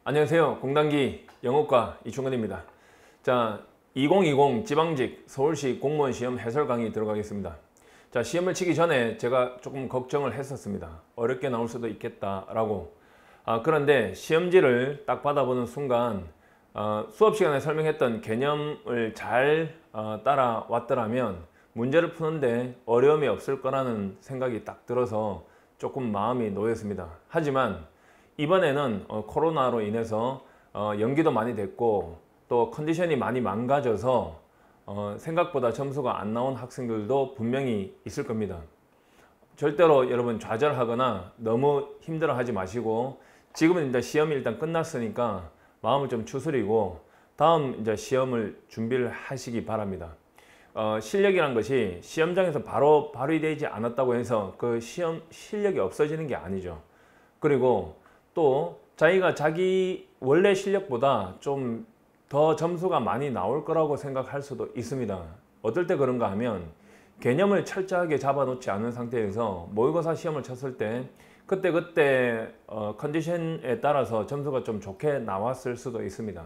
안녕하세요. 공단기 영어과 이충근입니다. 자, 2020 지방직 서울시 공무원 시험 해설 강의 들어가겠습니다. 자, 시험을 치기 전에 제가 조금 걱정을 했었습니다. 어렵게 나올 수도 있겠다라고. 그런데 시험지를 딱 받아보는 순간 수업 시간에 설명했던 개념을 잘 따라왔더라면 문제를 푸는데 어려움이 없을 거라는 생각이 딱 들어서 조금 마음이 놓였습니다. 하지만 이번에는 코로나로 인해서 연기도 많이 됐고 또 컨디션이 많이 망가져서 생각보다 점수가 안 나온 학생들도 분명히 있을 겁니다. 절대로 여러분 좌절하거나 너무 힘들어하지 마시고 지금은 이제 시험이 일단 끝났으니까 마음을 좀 추스리고 다음 이제 시험을 준비를 하시기 바랍니다. 실력이란 것이 시험장에서 바로 발휘되지 않았다고 해서 그 시험 실력이 없어지는 게 아니죠. 그리고 또 자기가 자기 원래 실력보다 좀 더 점수가 많이 나올 거라고 생각할 수도 있습니다. 어떨 때 그런가 하면 개념을 철저하게 잡아놓지 않은 상태에서 모의고사 시험을 쳤을 때 그때 컨디션에 따라서 점수가 좀 좋게 나왔을 수도 있습니다.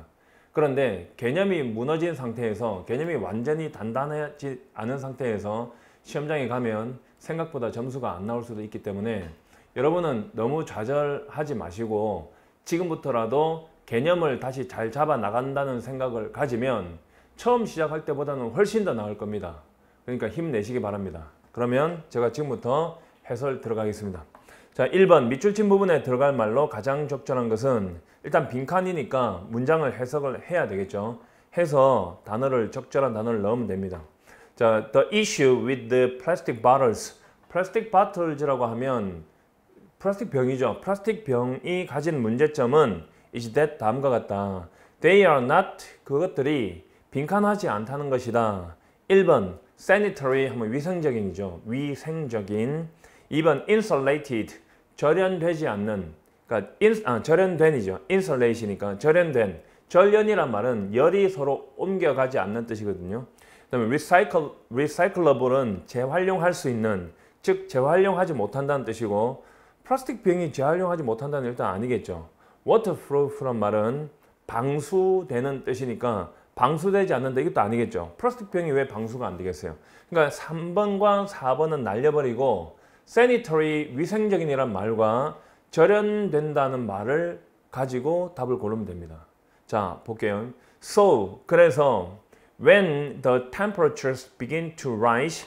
그런데 개념이 무너진 상태에서 개념이 완전히 단단하지 않은 상태에서 시험장에 가면 생각보다 점수가 안 나올 수도 있기 때문에 여러분은 너무 좌절하지 마시고 지금부터라도 개념을 다시 잘 잡아 나간다는 생각을 가지면 처음 시작할 때보다는 훨씬 더 나을 겁니다. 그러니까 힘내시기 바랍니다. 그러면 제가 지금부터 해설 들어가겠습니다. 자, 1번 밑줄 친 부분에 들어갈 말로 가장 적절한 것은 일단 빈칸이니까 문장을 해석을 해야 되겠죠. 해서 적절한 단어를 넣으면 됩니다. 자, the issue with the plastic bottles. plastic bottles라고 하면 플라스틱 병이죠. 플라스틱 병이 가진 문제점은 is that 다음과 같다. They are not 그것들이 빈칸하지 않다는 것이다. 1번 sanitary 하면 위생적인이죠. 위생적인. 2번 insulated 절연되지 않는. 그러니까 절연된이죠. insulation이니까 절연된. 절연이란 말은 열이 서로 옮겨가지 않는 뜻이거든요. 그다음에 recyclable은 재활용할 수 있는, 즉 재활용하지 못한다는 뜻이고 플라스틱 병이 재활용하지 못한다는 일단 아니겠죠. waterproof란 말은 방수되는 뜻이니까 방수되지 않는다 이것도 아니겠죠. 플라스틱 병이 왜 방수가 안 되겠어요. 그러니까 3번과 4번은 날려버리고 sanitary 위생적인이란 말과 절연된다는 말을 가지고 답을 고르면 됩니다. 자, 볼게요. So, 그래서 when the temperatures begin to rise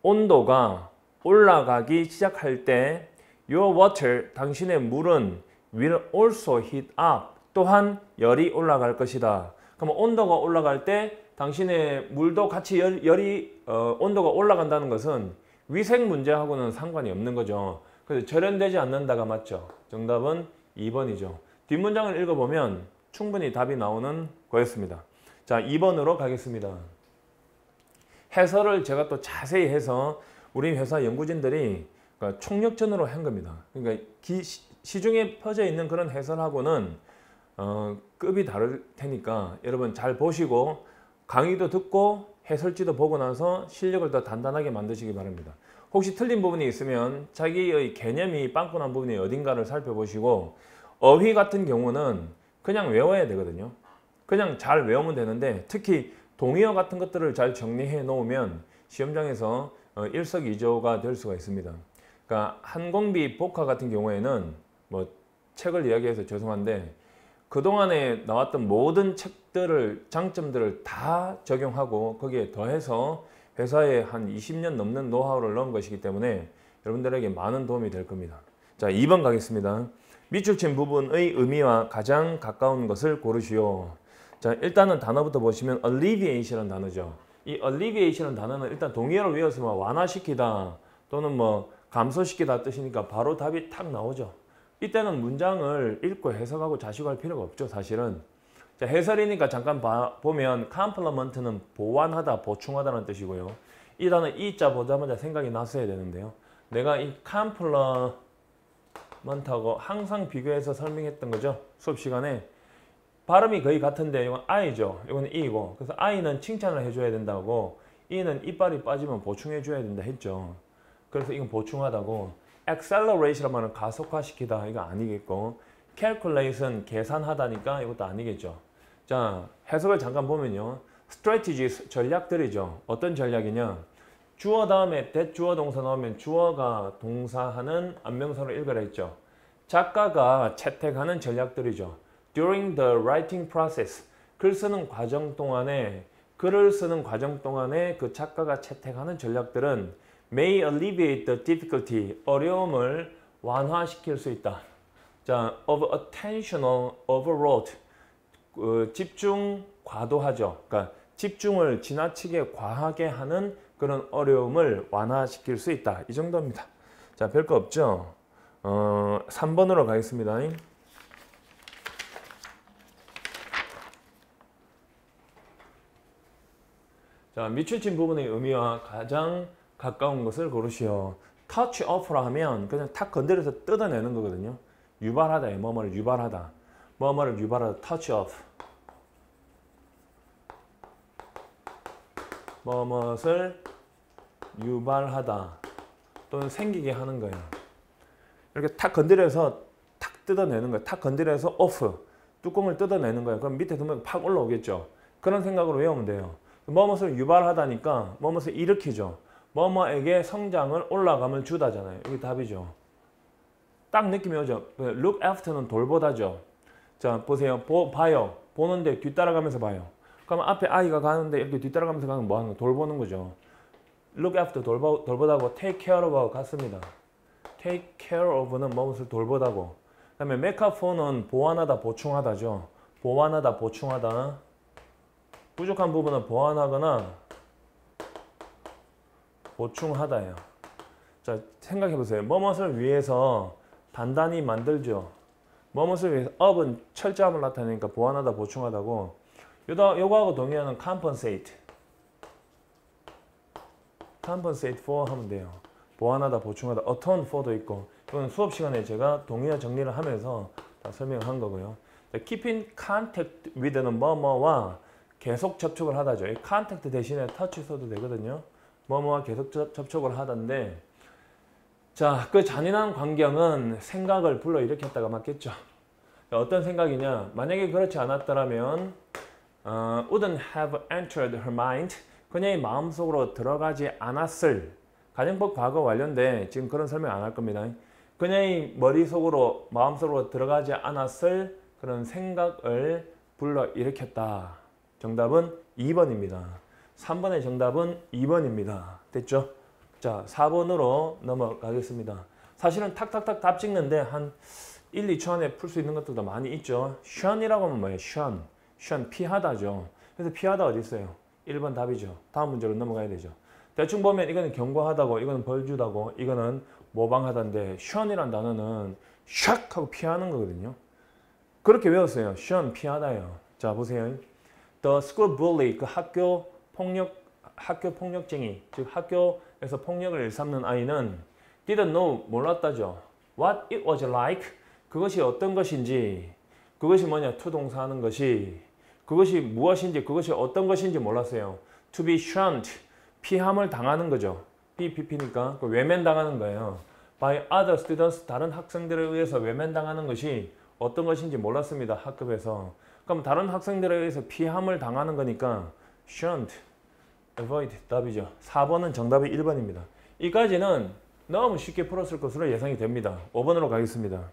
온도가 올라가기 시작할 때 Your water, 당신의 물은 will also heat up. 또한 열이 올라갈 것이다. 그럼 온도가 올라갈 때 당신의 물도 같이 온도가 올라간다는 것은 위생 문제하고는 상관이 없는 거죠. 그래서 절연되지 않는다가 맞죠. 정답은 2번이죠. 뒷문장을 읽어보면 충분히 답이 나오는 거였습니다. 자, 2번으로 가겠습니다. 해설을 제가 또 자세히 해서 우리 회사 연구진들이 총력전으로 한 겁니다. 그러니까 시중에 퍼져 있는 그런 해설하고는 급이 다를 테니까 여러분 잘 보시고 강의도 듣고 해설지도 보고 나서 실력을 더 단단하게 만드시기 바랍니다. 혹시 틀린 부분이 있으면 자기의 개념이 빵꾸난 부분이 어딘가를 살펴보시고 어휘 같은 경우는 그냥 외워야 되거든요. 그냥 잘 외우면 되는데 특히 동의어 같은 것들을 잘 정리해 놓으면 시험장에서 일석이조가 될 수가 있습니다. 그러니까 항공비 복화 같은 경우에는 뭐 책을 이야기해서 죄송한데 그동안에 나왔던 모든 책들을 장점들을 다 적용하고 거기에 더해서 회사에 한 20년 넘는 노하우를 넣은 것이기 때문에 여러분들에게 많은 도움이 될 겁니다. 자, 2번 가겠습니다. 밑줄 친 부분의 의미와 가장 가까운 것을 고르시오. 자, 일단은 단어부터 보시면 alleviation이라는 단어죠. 이 alleviation이라는 단어는 일단 동의어를 외웠으면 완화시키다 또는 뭐 감소시키다 뜻이니까 바로 답이 탁 나오죠. 이때는 문장을 읽고 해석하고 자식할 필요가 없죠, 사실은. 자, 해설이니까 잠깐 보면 complement는 보완하다, 보충하다는 뜻이고요. 이 단어 이자 보자마자 생각이 났어야 되는데요. 내가 이 complement하고 항상 비교해서 설명했던 거죠. 수업 시간에. 발음이 거의 같은데 이건 I죠. 이건 E고. 그래서 I는 칭찬을 해줘야 된다고 E는 이빨이 빠지면 보충해줘야 된다 했죠. 그래서 이건 보충하다고 accelerate란 말은 가속화시키다 이거 아니겠고 calculate은 계산하다니까 이것도 아니겠죠. 자, 해석을 잠깐 보면요. strategies 전략들이죠. 어떤 전략이냐? 주어 다음에 that 주어 동사 나오면 주어가 동사하는 안명사로 읽으라 했죠. 작가가 채택하는 전략들이죠. During the writing process, 글을 쓰는 과정 동안에 그 작가가 채택하는 전략들은 may alleviate the difficulty, 어려움을 완화시킬 수 있다. 자, of attentional overload, 집중 과도하죠. 그러니까 집중을 지나치게 과하게 하는 그런 어려움을 완화시킬 수 있다. 이 정도입니다. 자, 별거 없죠? 3번으로 가겠습니다. 자, 밑줄친 부분의 의미와 가장 가까운 것을 고르시오. touch off라 하면 그냥 탁 건드려서 뜯어내는 거거든요. 유발하다, 뭐뭐를 유발하다. 뭐뭐를 유발하다, touch off. 뭐뭐를 유발하다 또는 생기게 하는 거예요. 이렇게 탁 건드려서 탁 뜯어내는 거예요. 탁 건드려서 off, 뚜껑을 뜯어내는 거예요. 그럼 밑에 두면 팍 올라오겠죠. 그런 생각으로 외우면 돼요. 뭐뭇을 유발하다니까 뭐뭇을 일으키죠. 뭐뭐에게 성장을 올라감을 주다잖아요. 이게 답이죠. 딱 느낌이 오죠. look after는 돌보다죠. 자, 보세요. 봐요. 보는데 뒤따라가면서 봐요. 그럼 앞에 아이가 가는데 이렇게 뒤따라가면서 가면 뭐 하는 거? 돌보는 거죠. look after 돌보다고 take care of 같습니다. take care of는 무엇을 돌보다고. 그 다음에 make up for는 보완하다, 보충하다죠. 보완하다, 보충하다. 부족한 부분은 보완하거나 보충하다예요. 자, 생각해보세요. 무엇을 위해서 단단히 만들죠. 무엇을 위해서 up은 철저함을 나타내니까 보완하다, 보충하다고. 요거하고 동의하는 compensate. compensate for 하면 돼요. 보완하다, 보충하다. atone for도 있고. 이건 수업 시간에 제가 동의어 정리를 하면서 다 설명을 한 거고요. keep in contact with는 뭐뭐와 계속 접촉을 하다죠. 이 contact 대신에 touch 써도 되거든요. 뭐뭐와 계속 접촉을 하던데, 자, 그 잔인한 광경은 생각을 불러일으켰다가 맞겠죠. 어떤 생각이냐? 만약에 그렇지 않았더라면 wouldn't have entered her mind. 그녀의 마음속으로 들어가지 않았을. 가정법 과거 완료인데 지금 그런 설명 안 할 겁니다. 그녀의 머릿속으로, 마음속으로 들어가지 않았을 그런 생각을 불러일으켰다. 정답은 2번입니다. 3번의 정답은 2번입니다. 됐죠? 자, 4번으로 넘어가겠습니다. 사실은 탁탁탁 답 찍는데 한 1, 2초 안에 풀 수 있는 것들도 많이 있죠. shun이라고 하면 뭐예요? shun, 피하다죠. 그래서 피하다 어디 있어요? 1번 답이죠. 다음 문제로 넘어가야 되죠. 대충 보면 이거는 경고하다고, 이거는 벌 주다고, 이거는 모방하다인데 shun이란 단어는 샥 하고 피하는 거거든요. 그렇게 외웠어요. shun, 피하다요. 자, 보세요. The school bully, 그 학교 폭력쟁이, 즉 학교에서 폭력을 일삼는 아이는 didn't know, 몰랐다죠. What it was like, 그것이 어떤 것인지, 그것이 뭐냐, 투동사하는 것이, 그것이 무엇인지, 그것이 어떤 것인지 몰랐어요. To be shunned, 피함을 당하는 거죠. PPP니까 외면당하는 거예요. By other students, 다른 학생들에 의해서 외면당하는 것이 어떤 것인지 몰랐습니다. 학급에서. 그럼 다른 학생들에 의해서 피함을 당하는 거니까 shunned, avoid 답이죠. 4번은 정답이 1번입니다. 이까지는 너무 쉽게 풀었을 것으로 예상이 됩니다. 5번으로 가겠습니다.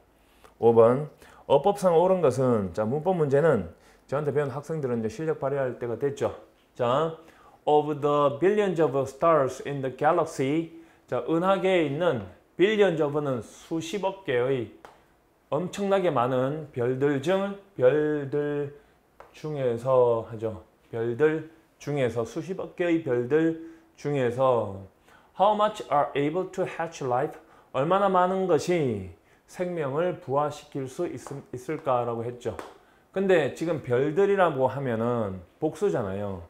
5번. 어법상 옳은 것은, 자, 문법 문제는 저한테 배운 학생들은 이제 실력 발휘할 때가 됐죠. 자, of the billions of stars in the galaxy. 자, 은하계에 있는 billions of는 수십억 개의 엄청나게 많은 별들 중에서 하죠. 별들 중에서, 수십억 개의 별들 중에서 how much are able to hatch life? 얼마나 많은 것이 생명을 부화시킬 수 있을까라고 했죠. 근데 지금 별들이라고 하면은 복수잖아요.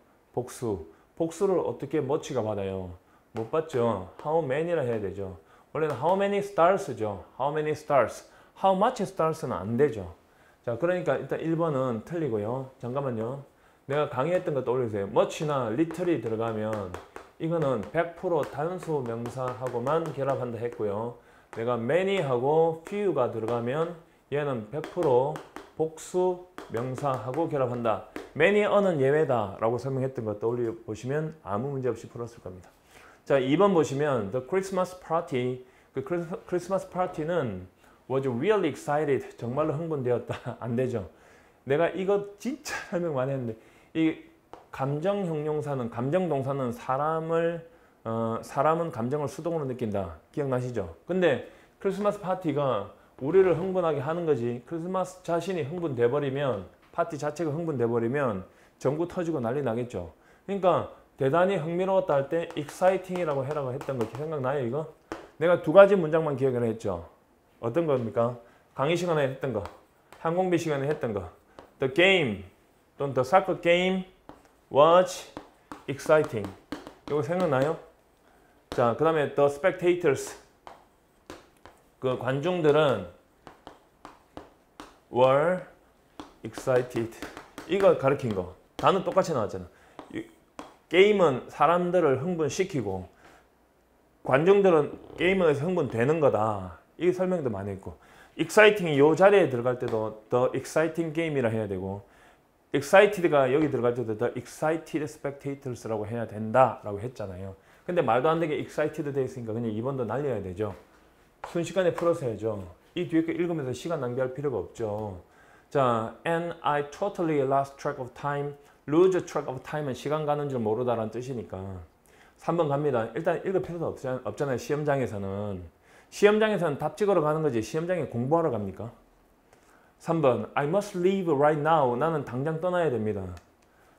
복수를 어떻게 머치가 받아요? 못 받죠. how many라 해야 되죠. 원래는 how many stars죠. how many stars. how much stars는 안 되죠. 자, 그러니까 일단 1번은 틀리고요. 잠깐만요. 내가 강의했던 거 떠올리세요. much나 little이 들어가면 이거는 100% 단수 명사하고만 결합한다 했고요. 내가 many하고 few가 들어가면 얘는 100% 복수 명사하고 결합한다. many a는 예외다 라고 설명했던 거 떠올려 보시면 아무 문제 없이 풀었을 겁니다. 자, 2번 보시면 the Christmas party, 그 크리스마스 파티는 was really excited, 정말로 흥분되었다. 안 되죠. 내가 이거 진짜 설명 많이 했는데 이 감정 형용사는, 감정 동사는 사람은 감정을 수동으로 느낀다. 기억나시죠? 근데 크리스마스 파티가 우리를 흥분하게 하는 거지. 크리스마스 자신이 흥분돼 버리면, 파티 자체가 흥분돼 버리면 전구 터지고 난리 나겠죠. 그러니까 대단히 흥미로웠다 할 때 exciting이라고 해라고 했던 거 생각나요, 이거? 내가 두 가지 문장만 기억을 했죠. 어떤 겁니까? 강의 시간에 했던 거, 항공비 시간에 했던 거. The game 또는 the soccer game was exciting. 이거 생각나요? 자, 그 다음에 the spectators, 그 관중들은 were excited. 이거 가르친 거. 단어 똑같이 나왔잖아. 게임은 사람들을 흥분시키고 관중들은 게임에서 흥분되는 거다. 이 설명도 많이 했고, exciting이 이 자리에 들어갈 때도 the exciting game이라 해야 되고, excited가 여기 들어갈 때도 the excited spectators라고 해야 된다라고 했잖아요. 근데 말도 안 되게 excited 돼 있으니까 그냥 2번도 날려야 되죠. 순식간에 풀어서 해야죠. 이 뒤에 거 읽으면서 시간 낭비할 필요가 없죠. 자, and I totally lost track of time. lose track of time은 시간 가는 줄 모르다라는 뜻이니까 3번 갑니다. 일단 읽을 필요도 없잖아요. 시험장에서는 답 찍으러 가는 거지 시험장에 공부하러 갑니까? 3번 I must leave right now. 나는 당장 떠나야 됩니다.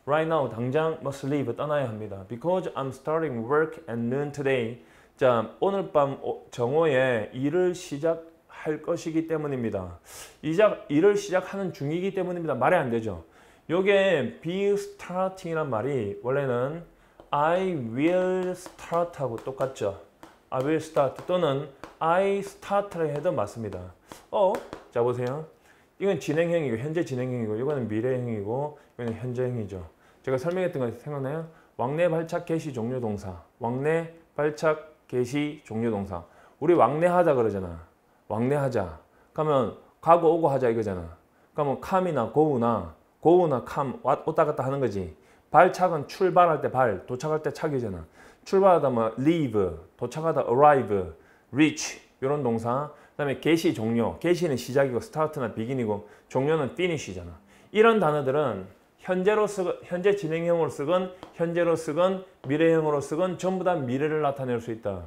right now 당장 must leave 떠나야 합니다. because I'm starting work at noon today. 자, 오늘 밤 정오에 일을 시작할 것이기 때문입니다. 일을 시작하는 중이기 때문입니다. 말이 안 되죠. 요게 be starting이란 말이 원래는 I will start 하고 똑같죠. I will start 또는 I start를 해도 맞습니다. 자 보세요. 이건 진행형이고 현재 진행형이고 이거는 미래형이고 이거는 현재형이죠. 제가 설명했던 거 생각나요? 왕래 발착 개시 종료 동사. 왕래 발착 개시 종료 동사. 우리 왕래하자 그러잖아. 왕래하자. 그러면 가고 오고 하자 이거잖아. 그러면 come이나 go나 come 왔다 갔다 하는 거지. 발착은 출발할 때 발, 도착할 때 착이잖아. 출발하다 뭐 leave, 도착하다 arrive, reach 이런 동사. 그다음에 개시 종료. 개시는 시작이고 start나 begin이고 종료는 finish잖아. 이런 단어들은 현재 진행형으로 쓰건 현재로 쓰건 미래형으로 쓰건 전부 다 미래를 나타낼 수 있다.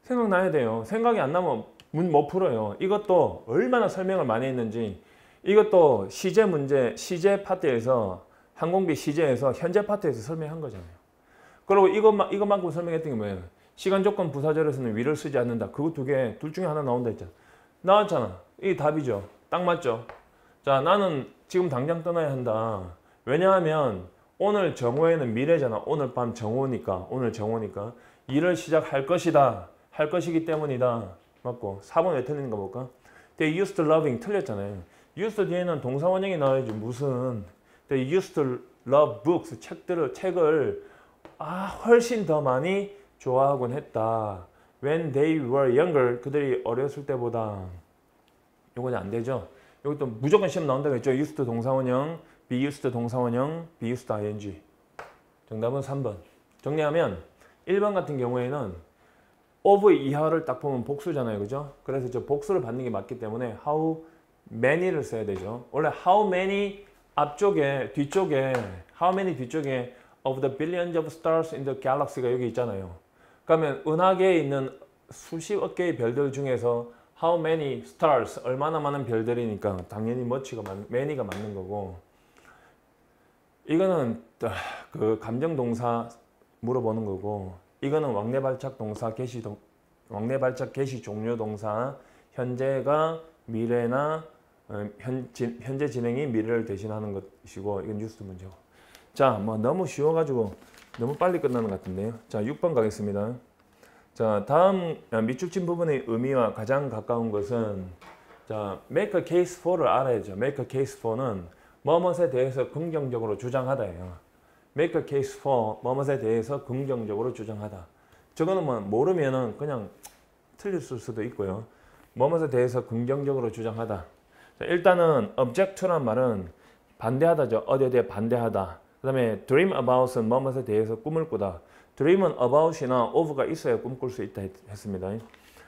생각나야 돼요. 생각이 안 나면 못 풀어요. 이것도 얼마나 설명을 많이 했는지. 이것도 시제 문제, 시제 파트에서 항공비 시제에서 현재 파트에서 설명한 거잖아요. 그리고 이것만큼 설명했던 게 뭐예요? 시간 조건 부사절에서는 위를 쓰지 않는다. 그거 둘 중에 하나 나온다 했잖아. 나왔잖아. 이게 답이죠. 딱 맞죠? 자, 나는 지금 당장 떠나야 한다. 왜냐하면 오늘 정오에는 미래잖아. 오늘 밤 정오니까. 일을 시작할 것이다. 할 것이기 때문이다. 맞고. 4번 왜 틀리는가 볼까? They used to loving 틀렸잖아요. used 뒤에는 동사 원형이 나와야지. 무슨 They used to love books. 책을 훨씬 더 많이 좋아하곤 했다. When they were younger. 그들이 어렸을 때보다. 이건 안 되죠. 여기 또 무조건 시험 나온다고 했죠. used to 동사원형, be used to 동사원형, be used to ing. 정답은 3번. 정리하면 1번 같은 경우에는 of 이하를 딱 보면 복수잖아요. 그죠? 그래서 저 복수를 받는 게 맞기 때문에 how many를 써야 되죠. 원래 how many 뒤쪽에 how many 뒤쪽에 of the billions of stars in the galaxy가 여기 있잖아요. 그러면 은하계에 있는 수십억 개의 별들 중에서 how many stars 얼마나 많은 별들이니까 당연히 many가 맞는 거고, 이거는 그 감정 동사 물어보는 거고, 이거는 왕래 발착 동사 왕래 발착 개시 종료 동사 현재가 미래나 현재 진행이 미래를 대신하는 것이고, 이건 뉴스 문제고. 자, 뭐 너무 쉬워가지고 너무 빨리 끝나는 것 같은데요. 자, 6번 가겠습니다. 자, 다음 밑줄친 부분의 의미와 가장 가까운 것은, 자, make a case for를 알아야죠. make a case for는 뭐뭇에 대해서 긍정적으로 주장하다예요. make a case for 뭐뭇에 대해서 긍정적으로 주장하다. 저거는 뭐 모르면은 그냥 틀릴 수도 있고요. 뭐뭐에 대해서 긍정적으로 주장하다. 자, 일단은 object to란 말은 반대하다죠. 어디에 대해 반대하다. 그 다음에 dream about은 뭐뭐에 대해서 꿈을 꾸다. dream은 about이나 of가 있어야 꿈꿀 수 있다 했습니다. 그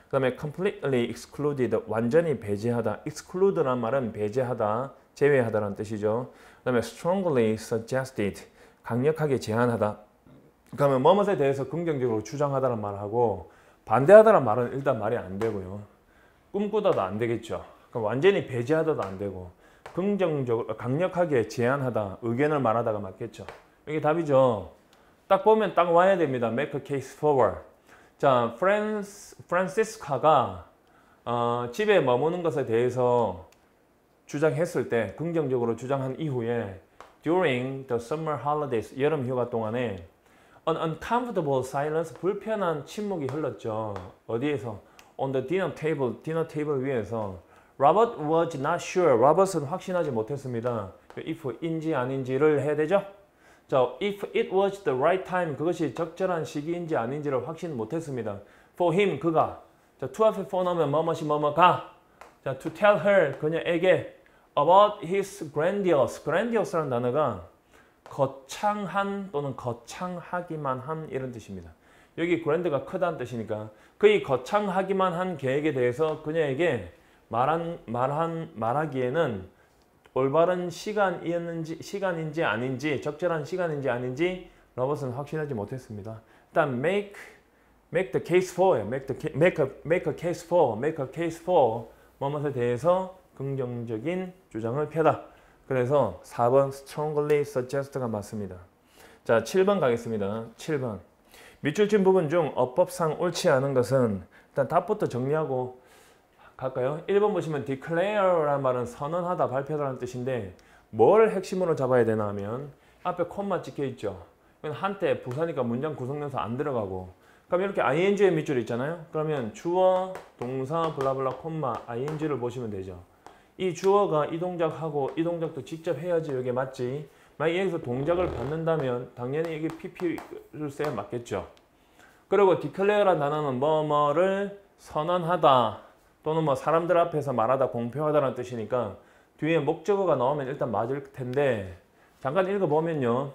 다음에 completely excluded, 완전히 배제하다. exclude란 말은 배제하다, 제외하다라는 뜻이죠. 그 다음에 strongly suggested, 강력하게 제안하다. 그러면 뭐뭐에 대해서 긍정적으로 주장하다는 말하고 반대하다는 말은 일단 말이 안 되고요. 꿈꾸다도 안 되겠죠. 그럼 완전히 배제하다도 안 되고 긍정적으로 강력하게 제안하다, 의견을 말하다가 맞겠죠. 이게 답이죠. 딱 보면 딱 와야 됩니다. Make a case forward. 자, 프란시스카가 집에 머무는 것에 대해서 주장했을 때 긍정적으로 주장한 이후에 during the summer holidays, 여름 휴가 동안에 an uncomfortable silence, 불편한 침묵이 흘렀죠. 어디에서? On the dinner table, 디너 테이블 위에서. Robert was not sure. 로버트는 확신하지 못했습니다. if인지 아닌지를 해야 되죠. 자, if it was the right time, 그것이 적절한 시기인지 아닌지를 확신 못했습니다. For him, 그가. 자, to 앞에 for 넣으면 뭐뭐시 뭐뭐가. 자, to tell her, 그녀에게 about his grandiose. grandiouse라는 단어가 거창한 또는 거창하기만 한 이런 뜻입니다. 여기 grand가 크다는 뜻이니까 그의 거창하기만 한 계획에 대해서 그녀에게 말하기에는 올바른 시간인지 아닌지, 적절한 시간인지 아닌지 로버트는 확신하지 못했습니다. 일단 make the case for, make a case for 뭐뭐에 대해서 긍정적인 주장을 펴다. 그래서 4번 strongly suggest가 맞습니다. 자, 7번 가겠습니다. 7번. 밑줄 친 부분 중 어법상 옳지 않은 것은 일단 답부터 정리하고 갈까요? 1번 보시면 declare라는 말은 선언하다, 발표하다는 뜻인데 뭘 핵심으로 잡아야 되나 하면 앞에 콤마 찍혀 있죠. 한때 부사니까 문장 구성명사 안 들어가고 그럼 이렇게 ing의 밑줄 있잖아요. 그러면 주어, 동사, 블라블라, 콤마, ing를 보시면 되죠. 이 주어가 이 동작하고 이 동작도 직접 해야지 이게 맞지. 만약 여기서 동작을 받는다면 당연히 이게 PP를 써야 맞겠죠. 그리고 declare라는 단어는 뭐뭐를 선언하다 또는 뭐 사람들 앞에서 말하다, 공표하다라는 뜻이니까 뒤에 목적어가 나오면 일단 맞을 텐데 잠깐 읽어보면요.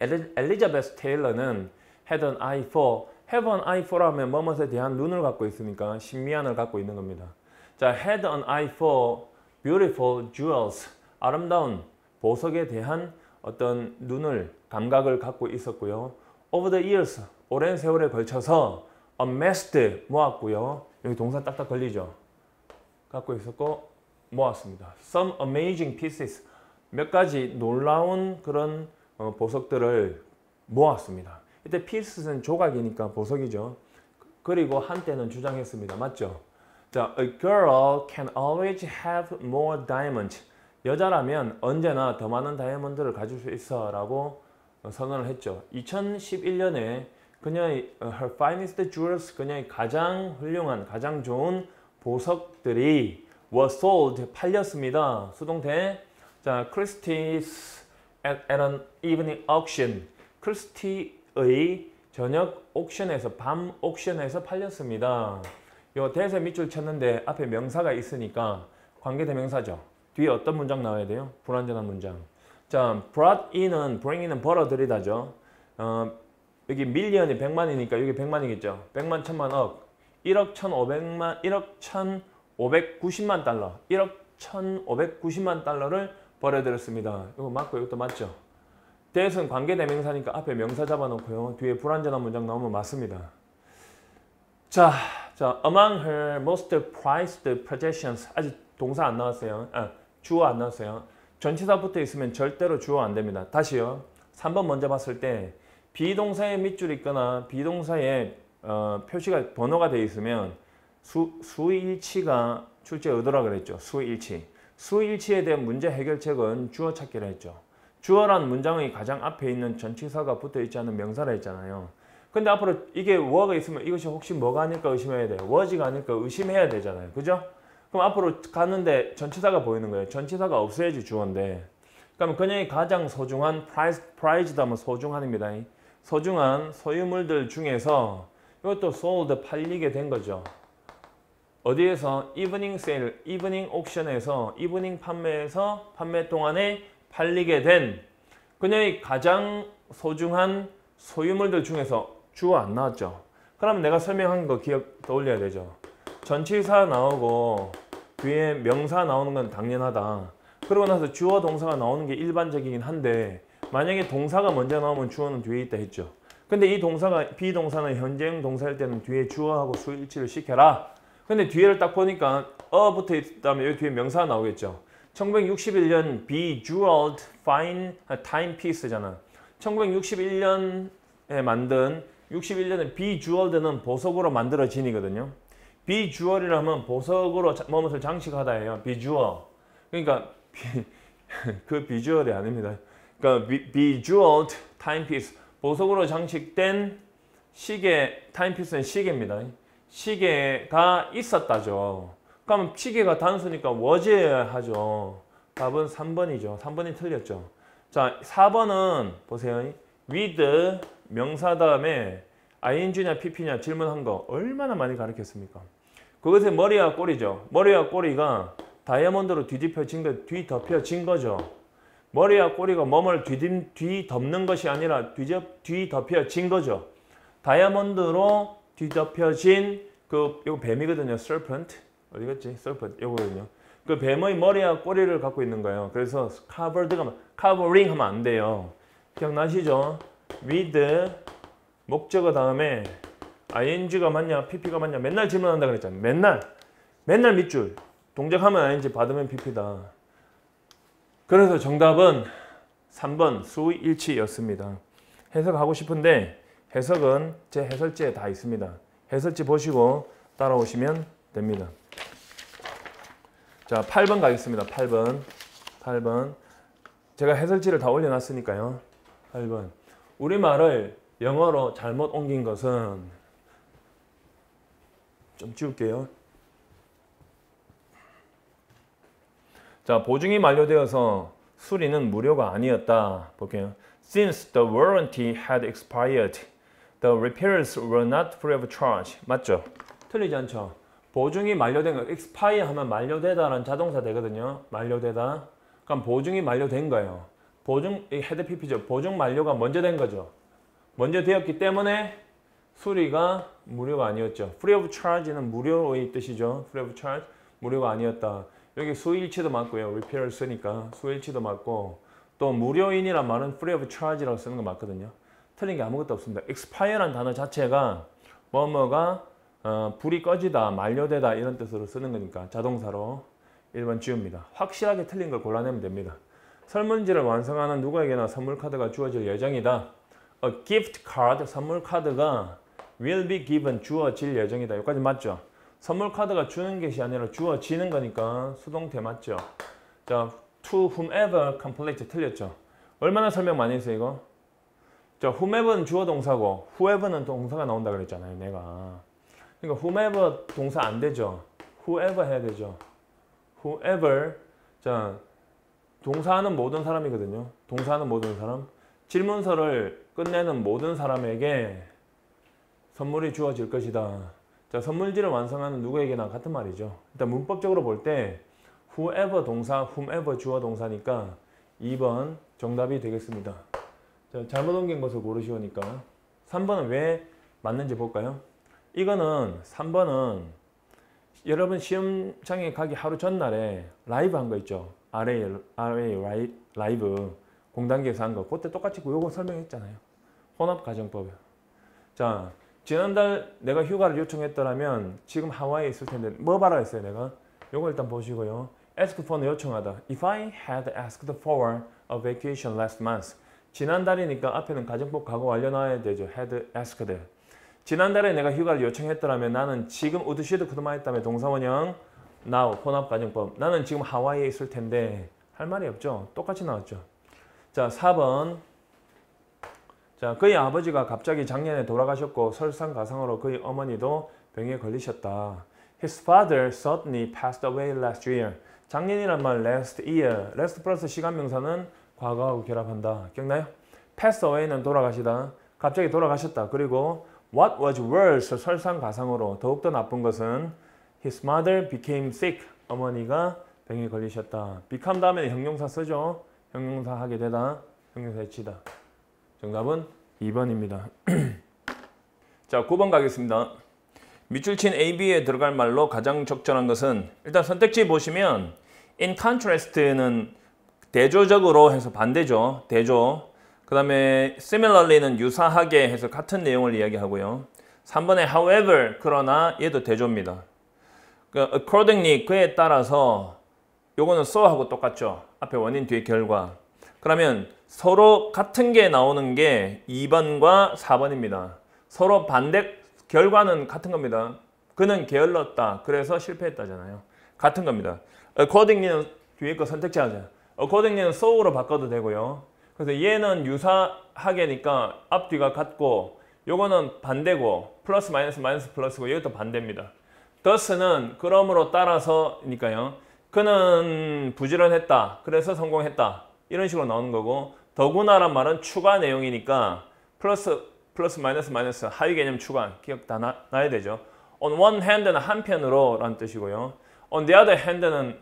엘리자베스 테일러는 had an eye for, have an eye for 하면 뭐뭐에 대한 눈을 갖고 있으니까 신미안을 갖고 있는 겁니다. 자, had an eye for beautiful jewels, 아름다운 보석에 대한 어떤 눈을, 감각을 갖고 있었고요. Over the years, 오랜 세월에 걸쳐서 amassed, 모았고요. 여기 동사 딱딱 걸리죠. 갖고 있었고 모았습니다. Some amazing pieces, 몇 가지 놀라운 그런 보석들을 모았습니다. 이때 pieces는 조각이니까 보석이죠. 그리고 한때는 주장했습니다. 맞죠? 자, a girl can always have more diamonds. 여자라면 언제나 더 많은 다이아몬드를 가질 수 있어 라고 선언을 했죠. 2011년에 그녀의 her finest jewels, 그녀의 가장 훌륭한, 가장 좋은 보석들이 were sold, 팔렸습니다. 수동태. 자, Christie's at an evening auction. 크리스티의 저녁 옥션에서, 밤 옥션에서 팔렸습니다. 요 대세 밑줄 쳤는데 앞에 명사가 있으니까 관계대명사죠. 뒤에 어떤 문장 나와야 돼요? 불완전한 문장. 자, brought in은, bring in은 벌어들이다죠. 여기 밀리언이 100만이니까 여기 100만이겠죠. 100만, 1000만, 억. 1억 1500만, 1억 1590만 달러. 1억 1590만 달러를 벌어들였습니다. 이거 맞고 이것도 맞죠? that은 관계대명사니까 앞에 명사 잡아놓고요. 뒤에 불완전한 문장 나오면 맞습니다. 자, among her most prized possessions. 아직 동사 안 나왔어요. 주어 안 나왔어요. 전치사 붙어 있으면 절대로 주어 안 됩니다. 다시요. 3번 먼저 봤을 때 비동사에 밑줄이 있거나 비동사에 표시가 번호가 되어 있으면 수일치가 출제 의도라 그랬죠. 수일치. 수일치에 대한 문제 해결책은 주어 찾기를 했죠. 주어란 문장의 가장 앞에 있는 전치사가 붙어 있지 않은 명사라 했잖아요. 근데 앞으로 이게 were가 있으면 이것이 혹시 뭐가 아닐까 의심해야 돼요. was가 아닐까 의심해야 되잖아요. 그죠? 그럼 앞으로 갔는데 전치사가 보이는 거예요. 전치사가 없어야지 주어인데. 그럼 그녀의 가장 소중한 prized 하면 소중한입니다. 소중한 소유물들 중에서 이것도 sold, 팔리게 된 거죠. 어디에서? 이브닝 세일, 이브닝 옥션에서 이브닝 판매에서 판매 동안에 팔리게 된 그녀의 가장 소중한 소유물들 중에서 주어 안 나왔죠. 그럼 내가 설명한 거 기억 떠올려야 되죠. 전치사 나오고 뒤에 명사 나오는 건 당연하다. 그러고 나서 주어 동사가 나오는 게 일반적이긴 한데 만약에 동사가 먼저 나오면 주어는 뒤에 있다 했죠. 근데 이 동사가 비동사는 현재형 동사일 때는 뒤에 주어하고 수일치를 시켜라. 근데 뒤에를 딱 보니까 붙어 있다면 여기 뒤에 명사가 나오겠죠. 1961년 Bejeweled Fine Timepiece잖아. 1961년에 만든 61년에 Bejeweled는 보석으로 만들어진이거든요. Bejewel이라 하면 보석으로 무엇을 장식하다예요. Bejewel. 그러니까 그 비주얼이 아닙니다. 그러니까 Bejeweled Timepiece. 보석으로 장식된 시계, 타임피스는 시계입니다. 시계가 있었다죠. 그럼 시계가 단수니까 was 하죠. 답은 3번이죠. 3번이 틀렸죠. 자, 4번은 보세요. with 명사 다음에 ing냐 pp냐 질문한 거 얼마나 많이 가르쳤습니까? 그것의 머리와 꼬리죠. 머리와 꼬리가 다이아몬드로 뒤덮여진 거죠. 머리와 꼬리가 몸을 뒤덮는 것이 아니라 뒤덮여진 거죠. 다이아몬드로 뒤덮여진 요거 뱀이거든요. serpent. 어디 갔지? serpent. 요거거든요. 그 뱀의 머리와 꼬리를 갖고 있는 거예요. 그래서 covering 하면 안 돼요. 기억나시죠? with 목적어 다음에 ing가 맞냐, pp가 맞냐 맨날 질문한다 그랬잖아요. 맨날 밑줄. 동작하면 ing, 받으면 pp다. 그래서 정답은 3번 수일치였습니다. 해석하고 싶은데 해석은 제 해설지에 다 있습니다. 해설지 보시고 따라오시면 됩니다. 자, 8번 가겠습니다. 8번. 제가 해설지를 다 올려놨으니까요. 8번. 우리말을 영어로 잘못 옮긴 것은 좀 지울게요. 자, 보증이 만료되어서 수리는 무료가 아니었다. 볼게요. Since the warranty had expired, the repairs were not free of charge. 맞죠? 틀리지 않죠? 보증이 만료된 거, expire 하면 만료되다라는 자동사 되거든요. 만료되다. 그럼 보증이 만료된 거예요. 보증, 이 헤드 PP죠. 보증 만료가 먼저 된 거죠. 먼저 되었기 때문에 수리가 무료가 아니었죠. Free of charge는 무료의 뜻이죠. Free of charge, 무료가 아니었다. 여기 수일치도 맞고요. repair 쓰니까 수일치도 맞고 또 무료인이란 말은 free of charge라고 쓰는 거 맞거든요. 틀린 게 아무것도 없습니다. expire란 단어 자체가 뭐뭐가 불이 꺼지다, 만료되다 이런 뜻으로 쓰는 거니까 자동사로 1번 지웁니다. 확실하게 틀린 걸 골라내면 됩니다. 설문지를 완성하는 누구에게나 선물 카드가 주어질 예정이다. A gift card, 선물 카드가 will be given, 주어질 예정이다. 여기까지 맞죠? 선물 카드가 주는 것이 아니라 주어지는 거니까 수동태 맞죠? 자, to whomever complete 틀렸죠? 얼마나 설명 많이 했어요, 이거? 자, whomever는 주어 동사고 whoever는 동사가 나온다 그랬잖아요, 내가. 그러니까 whomever 동사 안 되죠? whoever 해야 되죠? whoever. 자, 동사하는 모든 사람이거든요. 동사하는 모든 사람. 질문서를 끝내는 모든 사람에게 선물이 주어질 것이다. 자, 선물지를 완성하는 누구에게나 같은 말이죠. 일단 문법적으로 볼 때 whoever 동사, whomever 주어 동사니까 2번 정답이 되겠습니다. 자, 잘못 옮긴 것을 고르시오니까 3번은 왜 맞는지 볼까요? 이거는 3번은 여러분 시험장에 가기 하루 전날에 라이브 한 거 있죠. RA 라이브 공단기에서 한 거. 그때 똑같이 요거 설명했잖아요. 혼합가정법. 자, 지난달 내가 휴가를 요청했더라면 지금 하와이에 있을 텐데 뭐 봐라 했어요 내가? 요거 일단 보시고요. ask for는 요청하다. If I had asked for a vacation last month. 지난달이니까 앞에는 가정법 과거 완료 나와야 되죠. had asked. 지난달에 내가 휴가를 요청했더라면 나는 지금 would, should, could만 했다면 동사원형 now 혼합가정법. 나는 지금 하와이에 있을 텐데 할 말이 없죠. 똑같이 나왔죠. 자, 4번. 자, 그의 아버지가 갑자기 작년에 돌아가셨고 설상가상으로 그의 어머니도 병에 걸리셨다. His father suddenly passed away last year. 작년이란 말 last year. last 플러스 시간명사는 과거하고 결합한다. 기억나요? pass away는 돌아가시다. 갑자기 돌아가셨다. 그리고 what was worse 설상가상으로 더욱더 나쁜 것은 His mother became sick. 어머니가 병에 걸리셨다. become 다음에 형용사 쓰죠. 형용사 하게 되다. 형용사 해치다. 정답은 2번입니다. 자, 9번 가겠습니다. 밑줄 친 A, B에 들어갈 말로 가장 적절한 것은 일단 선택지 보시면 in contrast는 대조적으로 해서 반대죠. 대조. 그 다음에 similarly는 유사하게 해서 같은 내용을 이야기하고요. 3번에 however 그러나 얘도 대조입니다. accordingly 그에 따라서 요거는 so하고 똑같죠. 앞에 원인 뒤에 결과. 그러면 서로 같은 게 나오는 게 2번과 4번입니다. 서로 반대 결과는 같은 겁니다. 그는 게을렀다. 그래서 실패했다잖아요. 같은 겁니다. accordingly는 뒤에 거 선택지 하자. accordingly는 so로 바꿔도 되고요. 그래서 얘는 유사하게니까 앞뒤가 같고 요거는 반대고 플러스 마이너스 마이너스 플러스고 이것도 반대입니다. thus는 그러므로 따라서니까요. 그는 부지런했다. 그래서 성공했다. 이런 식으로 나오는 거고 더구나란 말은 추가 내용이니까 플러스 마이너스 마이너스 하위 개념 추가 기억 다 나야 되죠. on one hand는 한편으로 라는 뜻이고요. on the other hand는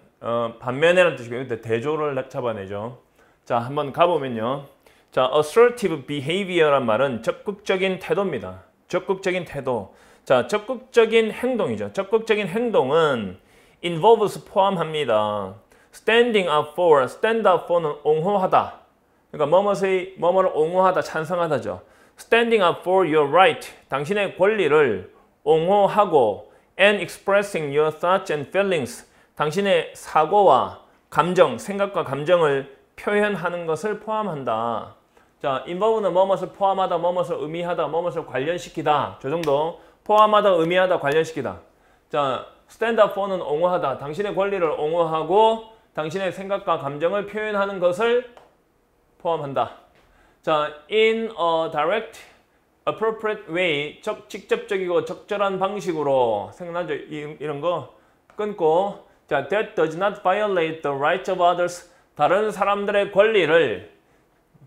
반면에 라는 뜻이고요. 이때 대조를 잡아내죠. 자, 한번 가보면요. 자, assertive behavior란 말은 적극적인 태도입니다. 적극적인 태도. 자, 적극적인 행동이죠. 적극적인 행동은 involves 포함합니다. standing up for, stand up for는 옹호하다. 그러니까 뭐뭐를 옹호하다, 찬성하다죠. standing up for your right, 당신의 권리를 옹호하고 and expressing your thoughts and feelings, 당신의 사고와 감정, 생각과 감정을 표현하는 것을 포함한다. 자, involve는 뭐뭇을 포함하다, 뭐뭇을 의미하다, 뭐뭇을 관련시키다. 저 정도. 포함하다, 의미하다, 관련시키다. 자, stand up for는 옹호하다. 당신의 권리를 옹호하고 당신의 생각과 감정을 표현하는 것을 포함한다. 자, in a direct, appropriate way, 직접적이고 적절한 방식으로 생각나죠? 이런 거 끊고 자, that does not violate the rights of others. 다른 사람들의 권리를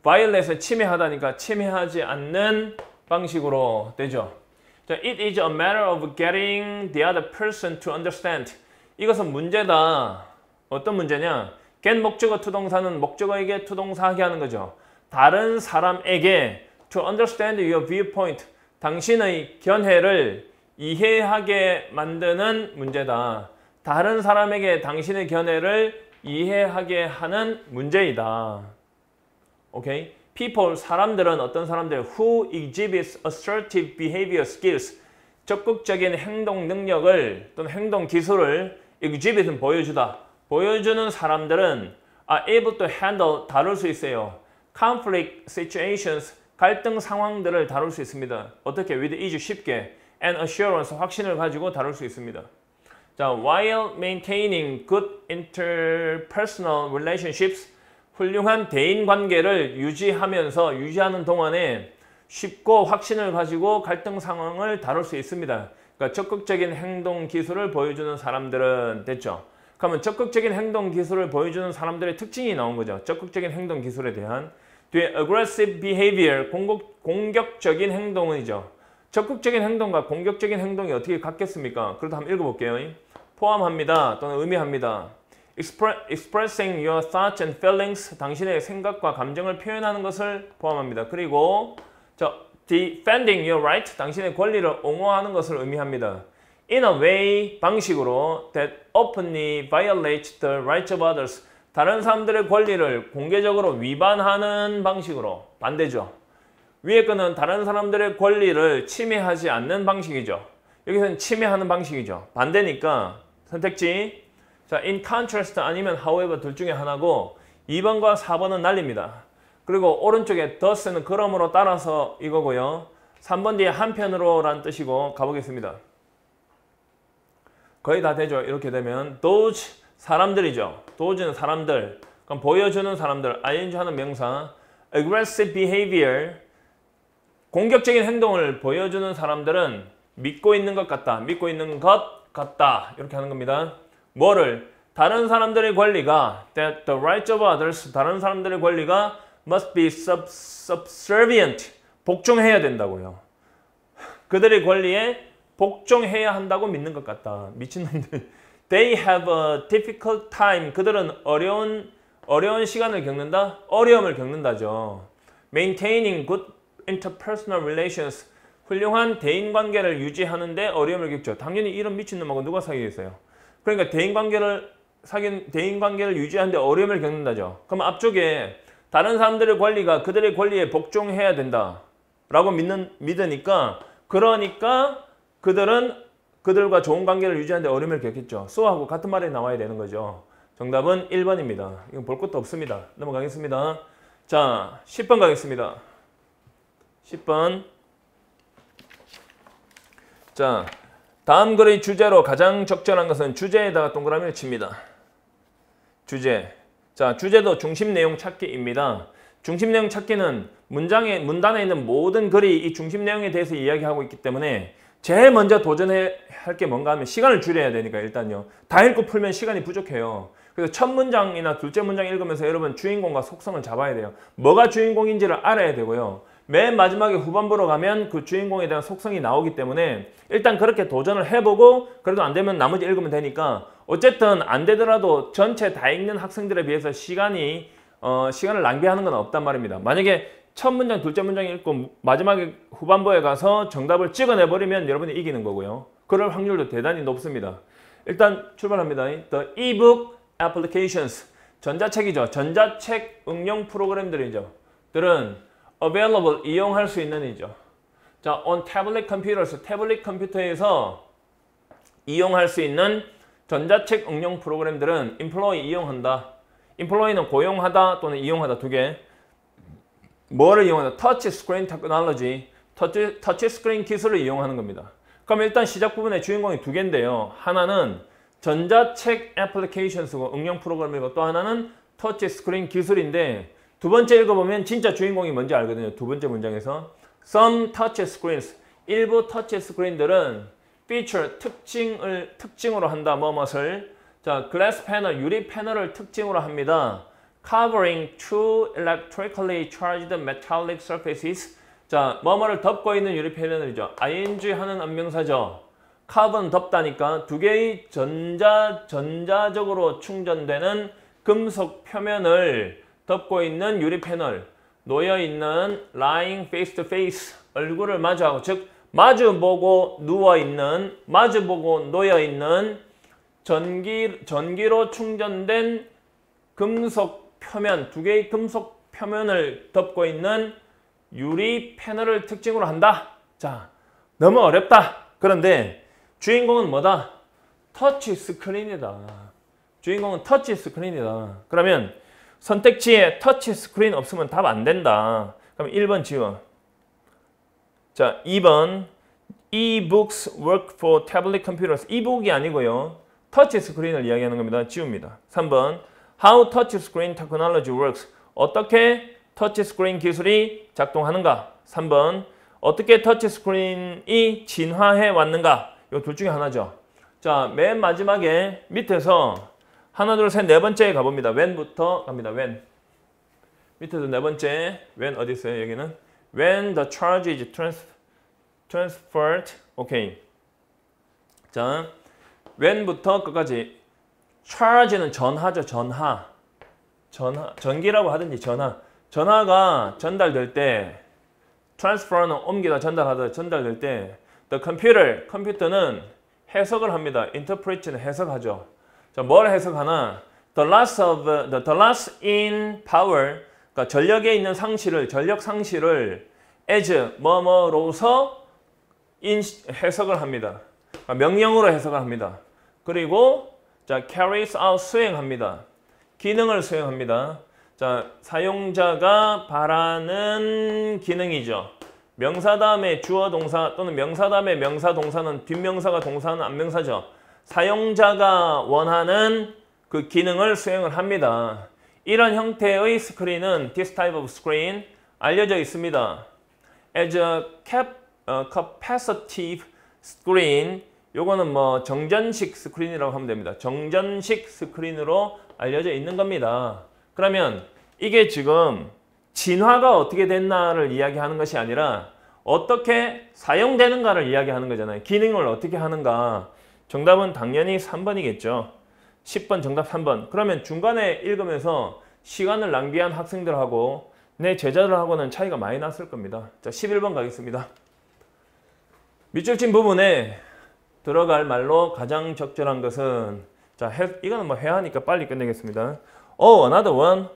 violate에서 침해하다니까 침해하지 않는 방식으로 되죠. 자, it is a matter of getting the other person to understand. 이것은 문제다. 어떤 문제냐? get 목적어 투동사는 목적어에게 투동사하게 하는 거죠. 다른 사람에게 to understand your viewpoint. 당신의 견해를 이해하게 만드는 문제다. 다른 사람에게 당신의 견해를 이해하게 하는 문제이다. 오케이? People, 사람들은 어떤 사람들 who exhibits assertive behavior skills 적극적인 행동 능력을 또는 행동 기술을 exhibit은 보여주다. 보여주는 사람들은 are able to handle 다룰 수 있어요. conflict situations 갈등 상황들을 다룰 수 있습니다. 어떻게? with ease 쉽게 and assurance 확신을 가지고 다룰 수 있습니다. 자, while maintaining good interpersonal relationships 훌륭한 대인 관계를 유지하는 동안에 쉽고 확신을 가지고 갈등 상황을 다룰 수 있습니다. 그러니까 적극적인 행동 기술을 보여주는 사람들은 됐죠. 그러면 적극적인 행동 기술을 보여주는 사람들의 특징이 나온 거죠. 적극적인 행동 기술에 대한 뒤에 aggressive behavior 공격적인 행동이죠. 적극적인 행동과 공격적인 행동이 어떻게 같겠습니까? 그래도 한번 읽어볼게요. 포함합니다. 또는 의미합니다. expressing your thoughts and feelings 당신의 생각과 감정을 표현하는 것을 포함합니다. 그리고 defending your right 당신의 권리를 옹호하는 것을 의미합니다. in a way 방식으로 that openly violates the rights of others 다른 사람들의 권리를 공개적으로 위반하는 방식으로 반대죠. 위에 거는 다른 사람들의 권리를 침해하지 않는 방식이죠. 여기서는 침해하는 방식이죠. 반대니까 선택지 자, in contrast 아니면 however 둘 중에 하나고 2번과 4번은 날립니다. 그리고 오른쪽에 thus는 그러므로 따라서 이거고요. 3번 뒤에 한편으로 라는 뜻이고 가보겠습니다. 거의 다 되죠. 이렇게 되면 those 사람들이죠. those는 사람들. 그럼 보여주는 사람들. ing 하는 명사. aggressive behavior 공격적인 행동을 보여주는 사람들은 믿고 있는 것 같다. 믿고 있는 것 같다. 이렇게 하는 겁니다. 뭐를? 다른 사람들의 권리가 that the rights of others 다른 사람들의 권리가 must be subservient 복종해야 된다고요. 그들의 권리에 복종해야 한다고 믿는 것 같다. 미친놈들. They have a difficult time. 그들은 어려운 시간을 겪는다? 어려움을 겪는다죠. Maintaining good interpersonal relations. 훌륭한 대인관계를 유지하는데 어려움을 겪죠. 당연히 이런 미친놈하고 누가 사귀겠어요. 그러니까 대인관계를 유지하는데 어려움을 겪는다죠. 그럼 앞쪽에 다른 사람들의 권리가 그들의 권리에 복종해야 된다 라고 믿으니까 그러니까 그들과 좋은 관계를 유지하는데 어려움을 겪겠죠. 소하고 같은 말이 나와야 되는 거죠. 정답은 1번입니다. 이건 볼 것도 없습니다. 넘어가겠습니다. 자, 10번 가겠습니다. 10번. 자, 다음 글의 주제로 가장 적절한 것은 주제에다가 동그라미를 칩니다. 주제. 자, 주제도 중심 내용 찾기입니다. 중심 내용 찾기는 문단에 있는 모든 글이 이 중심 내용에 대해서 이야기하고 있기 때문에 제일 먼저 도전해야 할 게 뭔가 하면 시간을 줄여야 되니까 일단요. 다 읽고 풀면 시간이 부족해요. 그래서 첫 문장이나 둘째 문장 읽으면서 여러분 주인공과 속성을 잡아야 돼요. 뭐가 주인공인지를 알아야 되고요. 맨 마지막에 후반부로 가면 그 주인공에 대한 속성이 나오기 때문에 일단 그렇게 도전을 해보고 그래도 안 되면 나머지 읽으면 되니까 어쨌든 안 되더라도 전체 다 읽는 학생들에 비해서 시간을 낭비하는 건 없단 말입니다. 만약에 첫 문장, 둘째 문장 읽고 마지막에 후반부에 가서 정답을 찍어내버리면 여러분이 이기는 거고요. 그럴 확률도 대단히 높습니다. 일단 출발합니다. The ebook applications. 전자책이죠. 전자책 응용 프로그램들이죠. 들은 available, 이용할 수 있는 이죠. 자, on tablet computers. 태블릿 컴퓨터에서 이용할 수 있는 전자책 응용 프로그램들은 employ, 이용한다. employ는 고용하다 또는 이용하다 두 개. 뭐를 이용하다? touch screen technology. 터치 스크린 기술을 이용하는 겁니다. 그럼 일단 시작 부분에 주인공이 두 개인데요. 하나는 전자책 애플리케이션스고 응용 프로그램이고 또 하나는 터치 스크린 기술인데 두 번째 읽어보면 진짜 주인공이 뭔지 알거든요. 두 번째 문장에서 Some touch screens. 일부 터치 스크린들은 feature, 특징으로 한다. 뭐뭇을. 자, glass panel, 유리 패널을 특징으로 합니다. Covering two electrically charged metallic surfaces. 자, 뭐뭐를 덮고 있는 유리 패널이죠. ing 하는 안명사죠. Cover는 덮다니까 두 개의 전자적으로 충전되는 금속 표면을 덮고 있는 유리 패널. 놓여있는 lying face to face. 얼굴을 마주하고, 즉 마주보고 누워있는, 마주보고 놓여있는 전기로 충전된 금속 표면, 두 개의 금속 표면을 덮고 있는 유리 패널을 특징으로 한다. 자, 너무 어렵다. 그런데 주인공은 뭐다? 터치 스크린이다. 주인공은 터치 스크린이다. 그러면 선택지에 터치 스크린 없으면 답 안 된다. 그럼 1번 지워. 자, 2번 e-books work for tablet computers. 이북이 아니고요. 터치 스크린을 이야기하는 겁니다. 지웁니다. 3번 How touch screen technology works. 어떻게 터치 스크린 기술이 작동하는가? 3번 어떻게 터치 스크린이 진화해 왔는가? 이 둘 중에 하나죠. 자, 맨 마지막에 밑에서 하나, 둘, 셋, 네 번째에 가봅니다. when부터 갑니다. when. 밑에서 네 번째 when 어디 있어요? 여기는 when the charge is transferred. 오케이. 자, when부터 끝까지. charge는 전하죠. 전기라고 하든지 전화가 전달될 때, transfer는 옮기다 전달하다 전달될 때, 컴퓨터는 해석을 합니다. interpret는 해석하죠. 자, 뭘 해석하나? The loss in power, 그러니까 전력에 있는 전력 상실을 as 뭐뭐로서 해석을 합니다. 그러니까 명령으로 해석을 합니다. 그리고 자, carries out 수행합니다. 기능을 수행합니다. 자, 사용자가 바라는 기능이죠. 명사 다음에 주어 동사 또는 명사 다음에 명사 동사는 뒷명사가 동사는 앞명사죠. 사용자가 원하는 그 기능을 수행을 합니다. 이런 형태의 스크린은 this type of screen 알려져 있습니다. as a capacitive screen. 요거는 뭐 정전식 스크린이라고 하면 됩니다. 정전식 스크린으로 알려져 있는 겁니다. 그러면 이게 지금 진화가 어떻게 됐나를 이야기하는 것이 아니라 어떻게 사용되는가를 이야기하는 거잖아요. 기능을 어떻게 하는가. 정답은 당연히 3번이겠죠. 10번 정답 3번. 그러면 중간에 읽으면서 시간을 낭비한 학생들하고 내 제자들하고는 차이가 많이 났을 겁니다. 자, 11번 가겠습니다. 밑줄 친 부분에 들어갈 말로 가장 적절한 것은 자, 이거는 뭐 해야 하니까 빨리 끝내겠습니다. another one.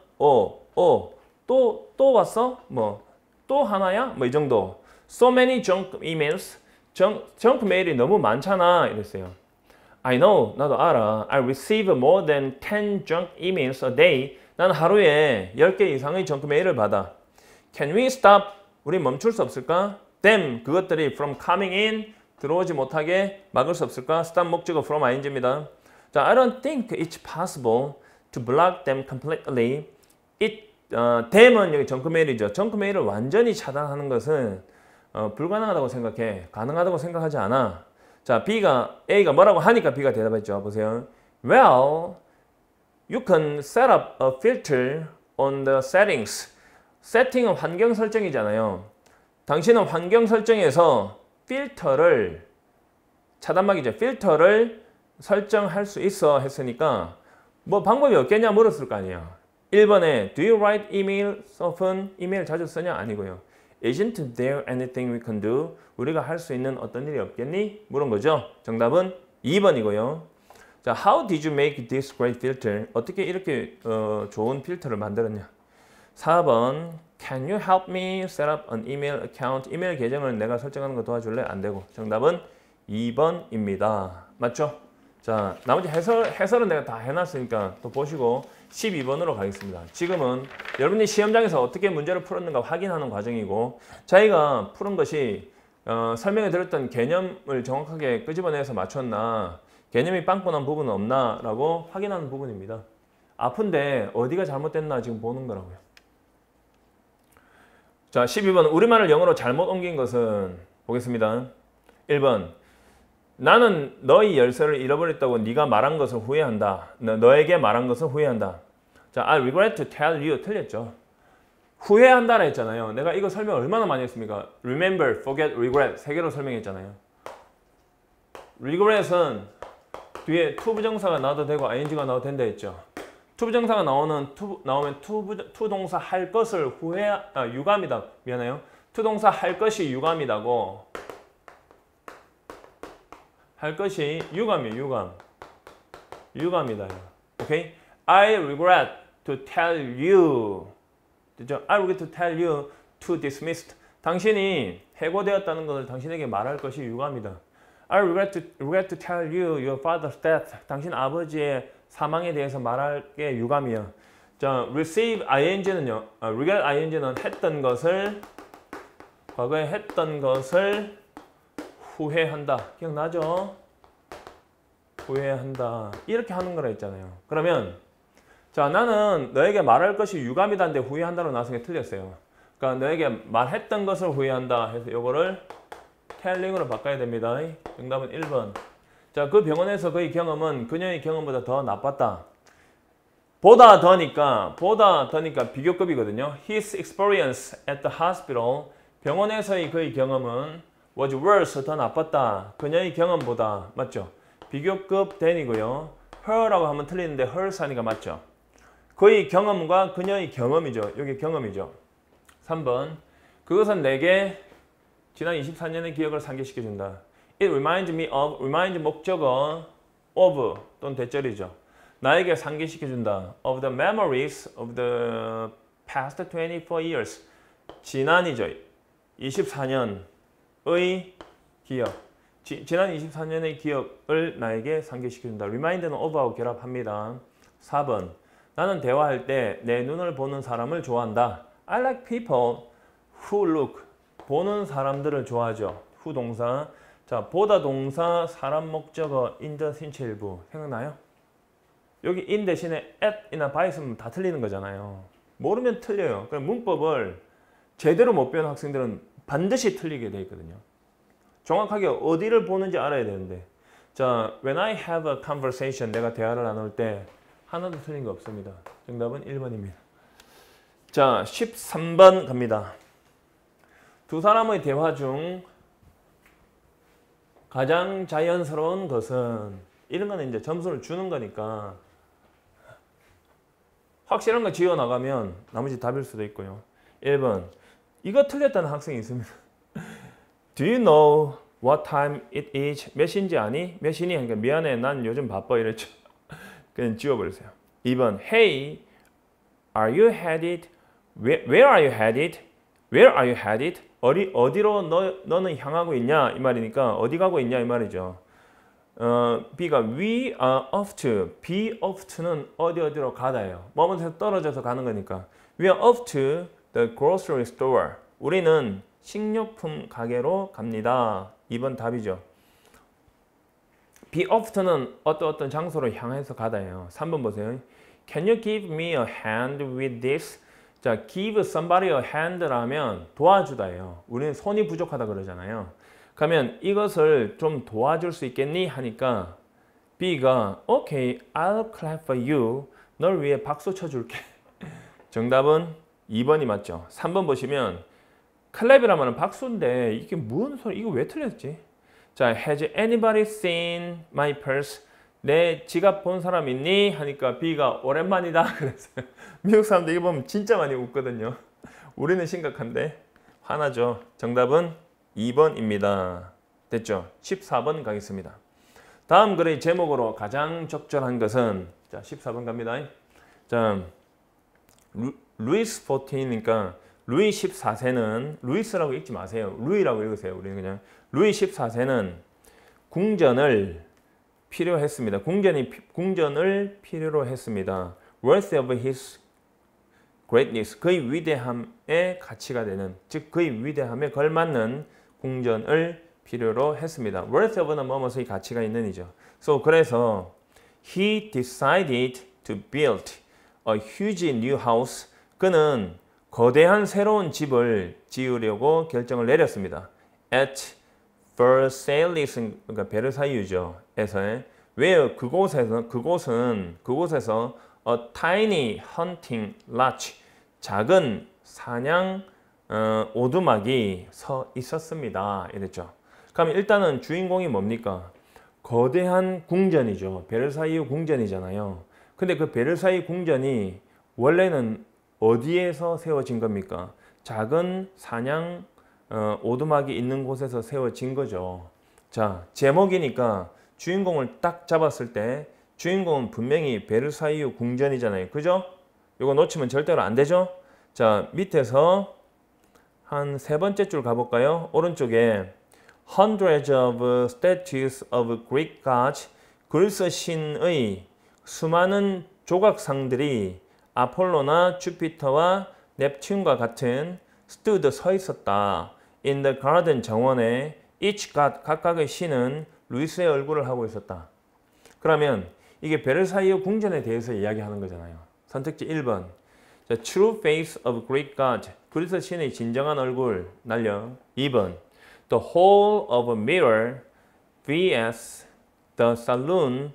또 왔어? 뭐 또 하나야? 뭐 이 정도. So many junk emails. junk 메일이 너무 많잖아. 이랬어요. I know. 나도 알아. I receive more than 10 junk emails a day. 난 하루에 10개 이상의 junk 메일을 받아. Can we stop? 우리 멈출 수 없을까? Them. 그것들이 from coming in. 들어오지 못하게 막을 수 없을까? stop 목적어 from ing입니다. 자, I don't think it's possible to block them completely. them은 여기 junk 메일이죠. junk 메일을 완전히 차단하는 것은 불가능하다고 생각해. 가능하다고 생각하지 않아. 자, A가 뭐라고 하니까 B가 대답했죠. 보세요. Well, you can set up a filter on the settings. 세팅은 환경 설정이잖아요. 당신은 환경 설정에서 필터를 차단막이죠. 필터를 설정할 수 있어 했으니까 뭐 방법이 없겠냐 물었을 거 아니에요. 1번에 Do you write emails often? 이메일 자주 쓰냐? 아니고요. Isn't there anything we can do? 우리가 할 수 있는 어떤 일이 없겠니? 물은 거죠. 정답은 2번이고요. 자, How did you make this great filter? 어떻게 이렇게 좋은 필터를 만들었냐? 4번 Can you help me set up an email account? 이메일 계정을 내가 설정하는 거 도와줄래? 안 되고. 정답은 2번입니다. 맞죠? 자, 나머지 해설은 내가 다 해놨으니까 또 보시고 12번으로 가겠습니다. 지금은 여러분이 시험장에서 어떻게 문제를 풀었는가 확인하는 과정이고 저희가 푸는 것이 설명해 드렸던 개념을 정확하게 끄집어내서 맞췄나 개념이 빵꾸난 부분은 없나 라고 확인하는 부분입니다. 아픈데 어디가 잘못됐나 지금 보는 거라고요. 자, 12번 우리말을 영어로 잘못 옮긴 것은 보겠습니다. 1번 나는 너의 열쇠를 잃어버렸다고 네가 말한 것을 후회한다. 너에게 말한 것을 후회한다. 자, I regret to tell you. 틀렸죠. 후회한다라 했잖아요. 내가 이거 설명 얼마나 많이 했습니까? Remember, forget, regret. 세 개로 설명했잖아요. regret은 뒤에 to 부정사가 나와도 되고 ing가 나와도 된다 했죠. to 부정사가 나오면 to 동사 할 것을 유감이다. 미안해요. to 동사 할 것이 유감이다고. 할 것이 유감이에요. 유감이다. 오케이? I regret to tell you. 됐죠? I regret to tell you to dismissed. 당신이 해고되었다는 것을 당신에게 말할 것이 유감이다. I regret to tell you your father's death. 당신 아버지의 사망에 대해서 말할 게 유감이야. 자, receive ing는요. regret ing는 했던 것을 과거에 했던 것을 후회한다. 기억나죠? 후회한다. 이렇게 하는 거라 했잖아요. 그러면 자, 나는 너에게 말할 것이 유감이다인데 후회한다로 나중에 틀렸어요. 그러니까 너에게 말했던 것을 후회한다 해서 요거를 telling으로 바꿔야 됩니다. 정답은 1번. 자, 그 병원에서 그의 경험은 그녀의 경험보다 더 나빴다. 보다 더니까 비교급이거든요. His experience at the hospital. 병원에서의 그의 경험은 was worse, 더 나빴다. 그녀의 경험보다. 맞죠? 비교급 than이고요. her라고 하면 틀리는데 hers 하니까 맞죠? 그의 경험과 그녀의 경험이죠. 여기 경험이죠. 3번. 그것은 내게 지난 24년의 기억을 상기시켜준다. It reminds me of, remind 목적어 of 또는 대절이죠. 나에게 상기시켜준다. Of the memories of the past 24 years. 지난이죠. 24년의 기억. 지난 24년의 기억을 나에게 상기시켜준다. remind는 of하고 결합합니다. 4번. 나는 대화할 때 내 눈을 보는 사람을 좋아한다. I like people who look. 보는 사람들을 좋아하죠. who 동사. 자, 보다 동사, 사람 목적어, in the 신체 일부. 생각나요? 여기 in 대신에 at이나 by 있으면 다 틀리는 거잖아요. 모르면 틀려요. 그럼 문법을 제대로 못 배우는 학생들은 반드시 틀리게 돼 있거든요. 정확하게 어디를 보는지 알아야 되는데. 자, when I have a conversation, 내가 대화를 나눌 때 하나도 틀린 거 없습니다. 정답은 1번입니다. 자, 13번 갑니다. 두 사람의 대화 중 가장 자연스러운 것은 이런 거는 이제 점수를 주는 거니까 확실한 거 지어 나가면 나머지 답일 수도 있고요. 1번 이거 틀렸다는 학생이 있습니다. Do you know what time it is? 몇 시인지 아니? 몇 시니? 그러니까 미안해 난 요즘 바빠 이랬죠. 그냥 지워버리세요. 2번 Hey, are you headed? Where are you headed? Where are you headed? 어디로 너는 향하고 있냐? 이 말이니까 어디 가고 있냐? 이 말이죠. B가 we are off to. be off to는 어디로 가다예요. 뭐뭐에서 떨어져서 가는 거니까. We are off to the grocery store. 우리는 식료품 가게로 갑니다. 2번 답이죠. be off to는 어떤 장소로 향해서 가다예요. 3번 보세요. Can you give me a hand with this? 자, give somebody a hand라면 도와주다예요. 우리는 손이 부족하다 그러잖아요. 그러면 이것을 좀 도와줄 수 있겠니? 하니까 B가 Okay, I'll clap for you. 널 위해 박수 쳐줄게. 정답은 2번이 맞죠. 3번 보시면 클랩이라면 박수인데 이게 무슨 소리? 이거 왜 틀렸지? 자, Has anybody seen my purse? 내 지갑 본 사람 있니? 하니까 B가 오랜만이다. 그래서 미국 사람들 이거 보면 진짜 많이 웃거든요. 우리는 심각한데 화나죠. 정답은 2번입니다. 됐죠? 14번 가겠습니다. 다음 글의 제목으로 가장 적절한 것은 자 14번 갑니다. 자 루이스 14니까 루이 14세는 루이스라고 읽지 마세요. 루이라고 읽으세요. 우리는 그냥 루이 14세는 궁전을 필요했습니다. 궁전을 필요로 했습니다. Worthy of his greatness. 그의 위대함의 가치가 되는, 즉 그의 위대함에 걸맞는 궁전을 필요로 했습니다. Worthy of는 뭐뭐의 가치가 있는이죠. 그래서 he decided to build a huge new house. 그는 거대한 새로운 집을 지으려고 결정을 내렸습니다. At Versailles, 그러니까 베르사유죠. 에서의 where 그곳은 a tiny hunting lodge, 작은 사냥 오두막이 서 있었습니다. 이랬죠. 그럼 일단은 주인공이 뭡니까? 거대한 궁전이죠. 베르사유 궁전이잖아요. 근데 그 베르사유 궁전이 원래는 어디에서 세워진 겁니까? 작은 사냥 오두막이 있는 곳에서 세워진 거죠. 자, 제목이니까 주인공을 딱 잡았을 때 주인공은 분명히 베르사유 궁전이잖아요. 그죠? 이거 놓치면 절대로 안 되죠? 자, 밑에서 한 세 번째 줄 가볼까요? 오른쪽에 Hundreds of statues of Greek gods, 그리스 신의 수많은 조각상들이 아폴로나 주피터와 넵튠과 같은 stood 서 있었다. In the garden 정원에 each god 각각의 신은 루이스의 얼굴을 하고 있었다. 그러면 이게 베르사유 궁전에 대해서 이야기하는 거잖아요. 선택지 1번. 자, True face of Greek gods. 그리스 신의 진정한 얼굴 날려. 2번. The hall of a mirror vs the saloon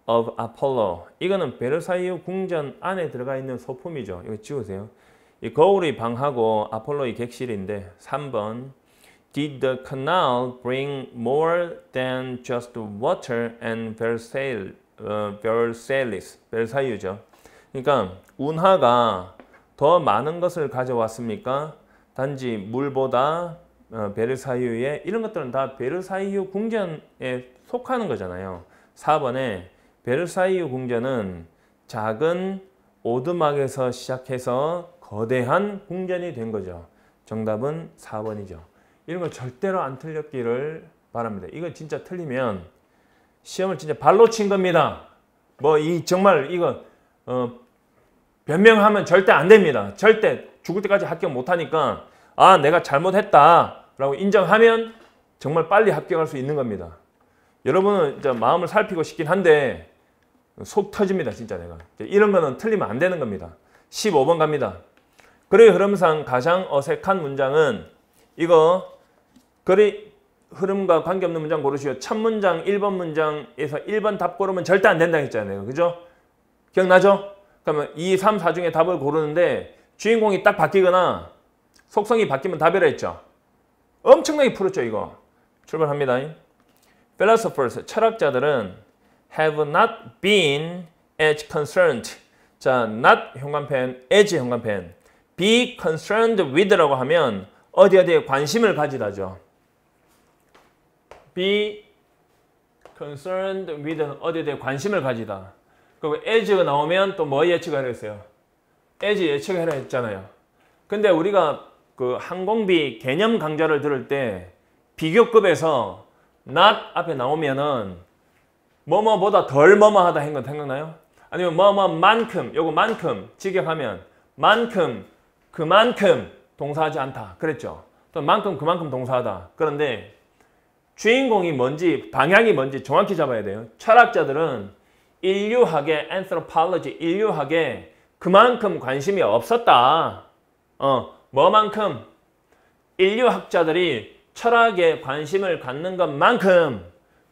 of Apollo. 이거는 베르사유 궁전 안에 들어가 있는 소품이죠. 이거 지우세요. 이 거울의 방하고 아폴로의 객실인데. 3번. Did the canal bring more than just water and Versailles? 베르사유죠. 그러니까 운하가 더 많은 것을 가져왔습니까? 단지 물보다 베르사유에 이런 것들은 다 베르사유 궁전에 속하는 거잖아요. 4번에 베르사유 궁전은 작은 오두막에서 시작해서 거대한 궁전이 된 거죠. 정답은 4번이죠. 이런 거 절대로 안 틀렸기를 바랍니다. 이거 진짜 틀리면 시험을 진짜 발로 친 겁니다. 정말 이거 변명하면 절대 안 됩니다. 절대 죽을 때까지 합격 못하니까 내가 잘못했다 라고 인정하면 정말 빨리 합격할 수 있는 겁니다. 여러분은 이제 마음을 살피고 싶긴 한데 속 터집니다. 진짜 내가. 이런 거는 틀리면 안 되는 겁니다. 15번 갑니다. 글의 흐름상 가장 어색한 문장은 이거 글의 흐름과 관계없는 문장 고르시오. 첫 문장 1번 문장에서 1번 답 고르면 절대 안 된다고 했잖아요. 그죠? 기억나죠? 그러면 2, 3, 4 중에 답을 고르는데 주인공이 딱 바뀌거나 속성이 바뀌면 답이라 했죠. 엄청나게 풀었죠, 이거. 출발합니다. Philosophers, 철학자들은 have not been as concerned. 자, not 현관펜, as 현관펜. be concerned with라고 하면 어디에 관심을 가지다죠. be concerned with는 어디에 대해 관심을 가지다. 그리고 as가 나오면 또 뭐 예측하려 했어요? as 예측하려 했잖아요. 근데 우리가 그 항공비 개념 강좌를 들을 때 비교급에서 not 앞에 나오면은 뭐뭐보다 덜 뭐뭐하다 한 건 생각나요? 아니면 뭐뭐만큼, 요거 만큼 직역하면 만큼, 그만큼 동사하지 않다. 그랬죠? 또 만큼, 그만큼 동사하다. 그런데 주인공이 뭔지, 방향이 뭔지 정확히 잡아야 돼요. 철학자들은 인류학의 anthropology, 인류학에 그만큼 관심이 없었다. 뭐만큼? 인류학자들이 철학에 관심을 갖는 것만큼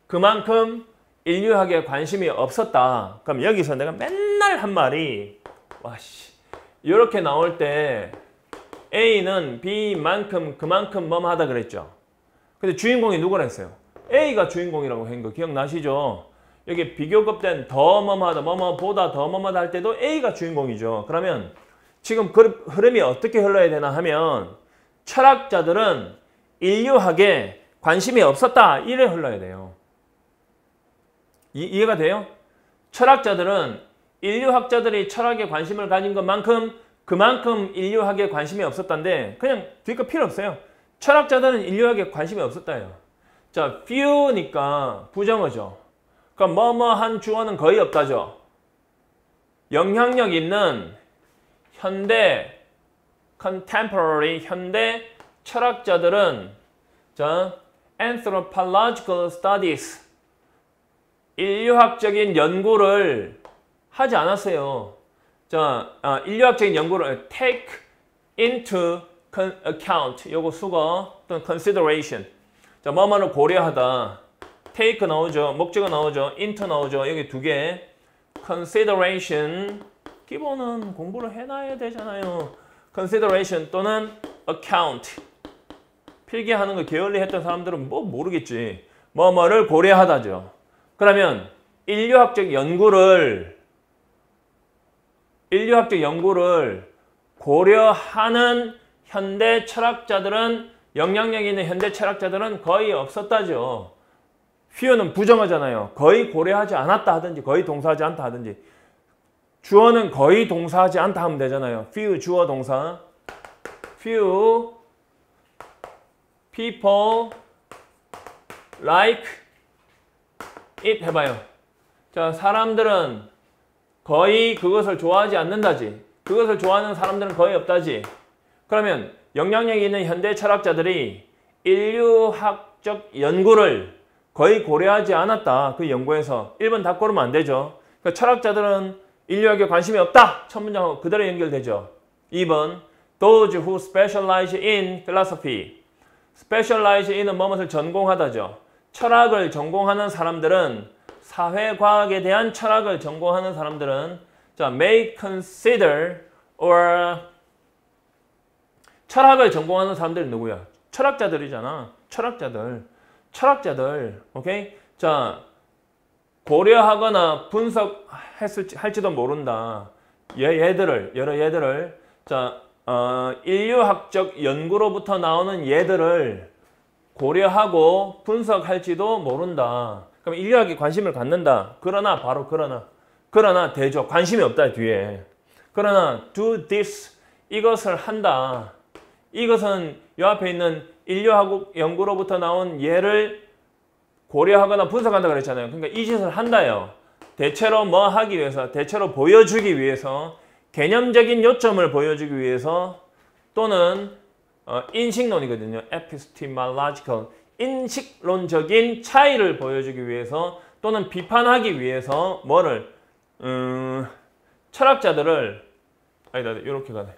그만큼 인류학에 관심이 없었다. 그럼 여기서 내가 맨날 한 말이 와씨 이렇게 나올 때 A는 B만큼 그만큼 뭐하다 그랬죠. 근데 주인공이 누구라 했어요? A가 주인공이라고 한 거 기억나시죠? 여기 비교급 된 더 뭐뭐하다 뭐뭐보다 더 뭐뭐하다 할 때도 A가 주인공이죠. 그러면 지금 그 흐름이 어떻게 흘러야 되나 하면 철학자들은 인류학에 관심이 없었다. 이래 흘러야 돼요. 이해가 돼요? 철학자들은 인류학자들이 철학에 관심을 가진 것만큼 그만큼 인류학에 관심이 없었다는데 그냥 뒤끝 필요 없어요. 철학자들은 인류학에 관심이 없었다예요. 자, few니까 부정어죠. 그럼 뭐뭐한 주어는 거의 없다죠. 영향력 있는 현대 contemporary 현대 철학자들은 자, anthropological studies 인류학적인 연구를 하지 않았어요. 자, 인류학적인 연구를 take into account 요거 수거 또는 consideration 자, 뭐뭐를 고려하다 take 나오죠. 목적어 나오죠. into 나오죠. 여기 두 개 consideration 기본은 공부를 해놔야 되잖아요. consideration 또는 account 필기하는 거 게을리 했던 사람들은 뭐 모르겠지. 뭐뭐를 고려하다죠. 그러면 인류학적 연구를 고려하는 현대 철학자들은 영향력 있는 현대 철학자들은 거의 없었다죠. few는 부정하잖아요. 거의 고려하지 않았다 하든지 거의 동사하지 않다 하든지 주어는 거의 동사하지 않다 하면 되잖아요. few 주어 동사 few people like it 해봐요. 자, 사람들은 거의 그것을 좋아하지 않는다지. 그것을 좋아하는 사람들은 거의 없다지. 그러면 영향력 있는 현대 철학자들이 인류학적 연구를 거의 고려하지 않았다. 그 연구에서 1번 다 고르면 안 되죠. 그러니까 철학자들은 인류학에 관심이 없다. 첫 문장하고 그대로 연결되죠. 2번 Those who specialize in philosophy specialize in은 뭐뭇을 전공하다죠. 철학을 전공하는 사람들은 사회과학에 대한 철학을 전공하는 사람들은 자, may consider or 철학을 전공하는 사람들이 누구야? 철학자들이잖아. 철학자들. 오케이? 자, 고려하거나 분석할지도 모른다. 여러 얘들을 자, 인류학적 연구로부터 나오는 얘들을 고려하고 분석할지도 모른다. 그럼 인류학에 관심을 갖는다. 그러나 그러나 대조 관심이 없다 뒤에. 그러나 do this 이것을 한다. 이것은 이 앞에 있는 인류학 연구로부터 나온 예를 고려하거나 분석한다 그랬잖아요. 그러니까 이 짓을 한다요. 대체로 뭐 하기 위해서, 대체로 보여주기 위해서, 개념적인 요점을 보여주기 위해서 또는 인식론이거든요. epistemological, 인식론적인 차이를 보여주기 위해서 또는 비판하기 위해서 뭐를 철학자들을 아니다 이렇게 가네.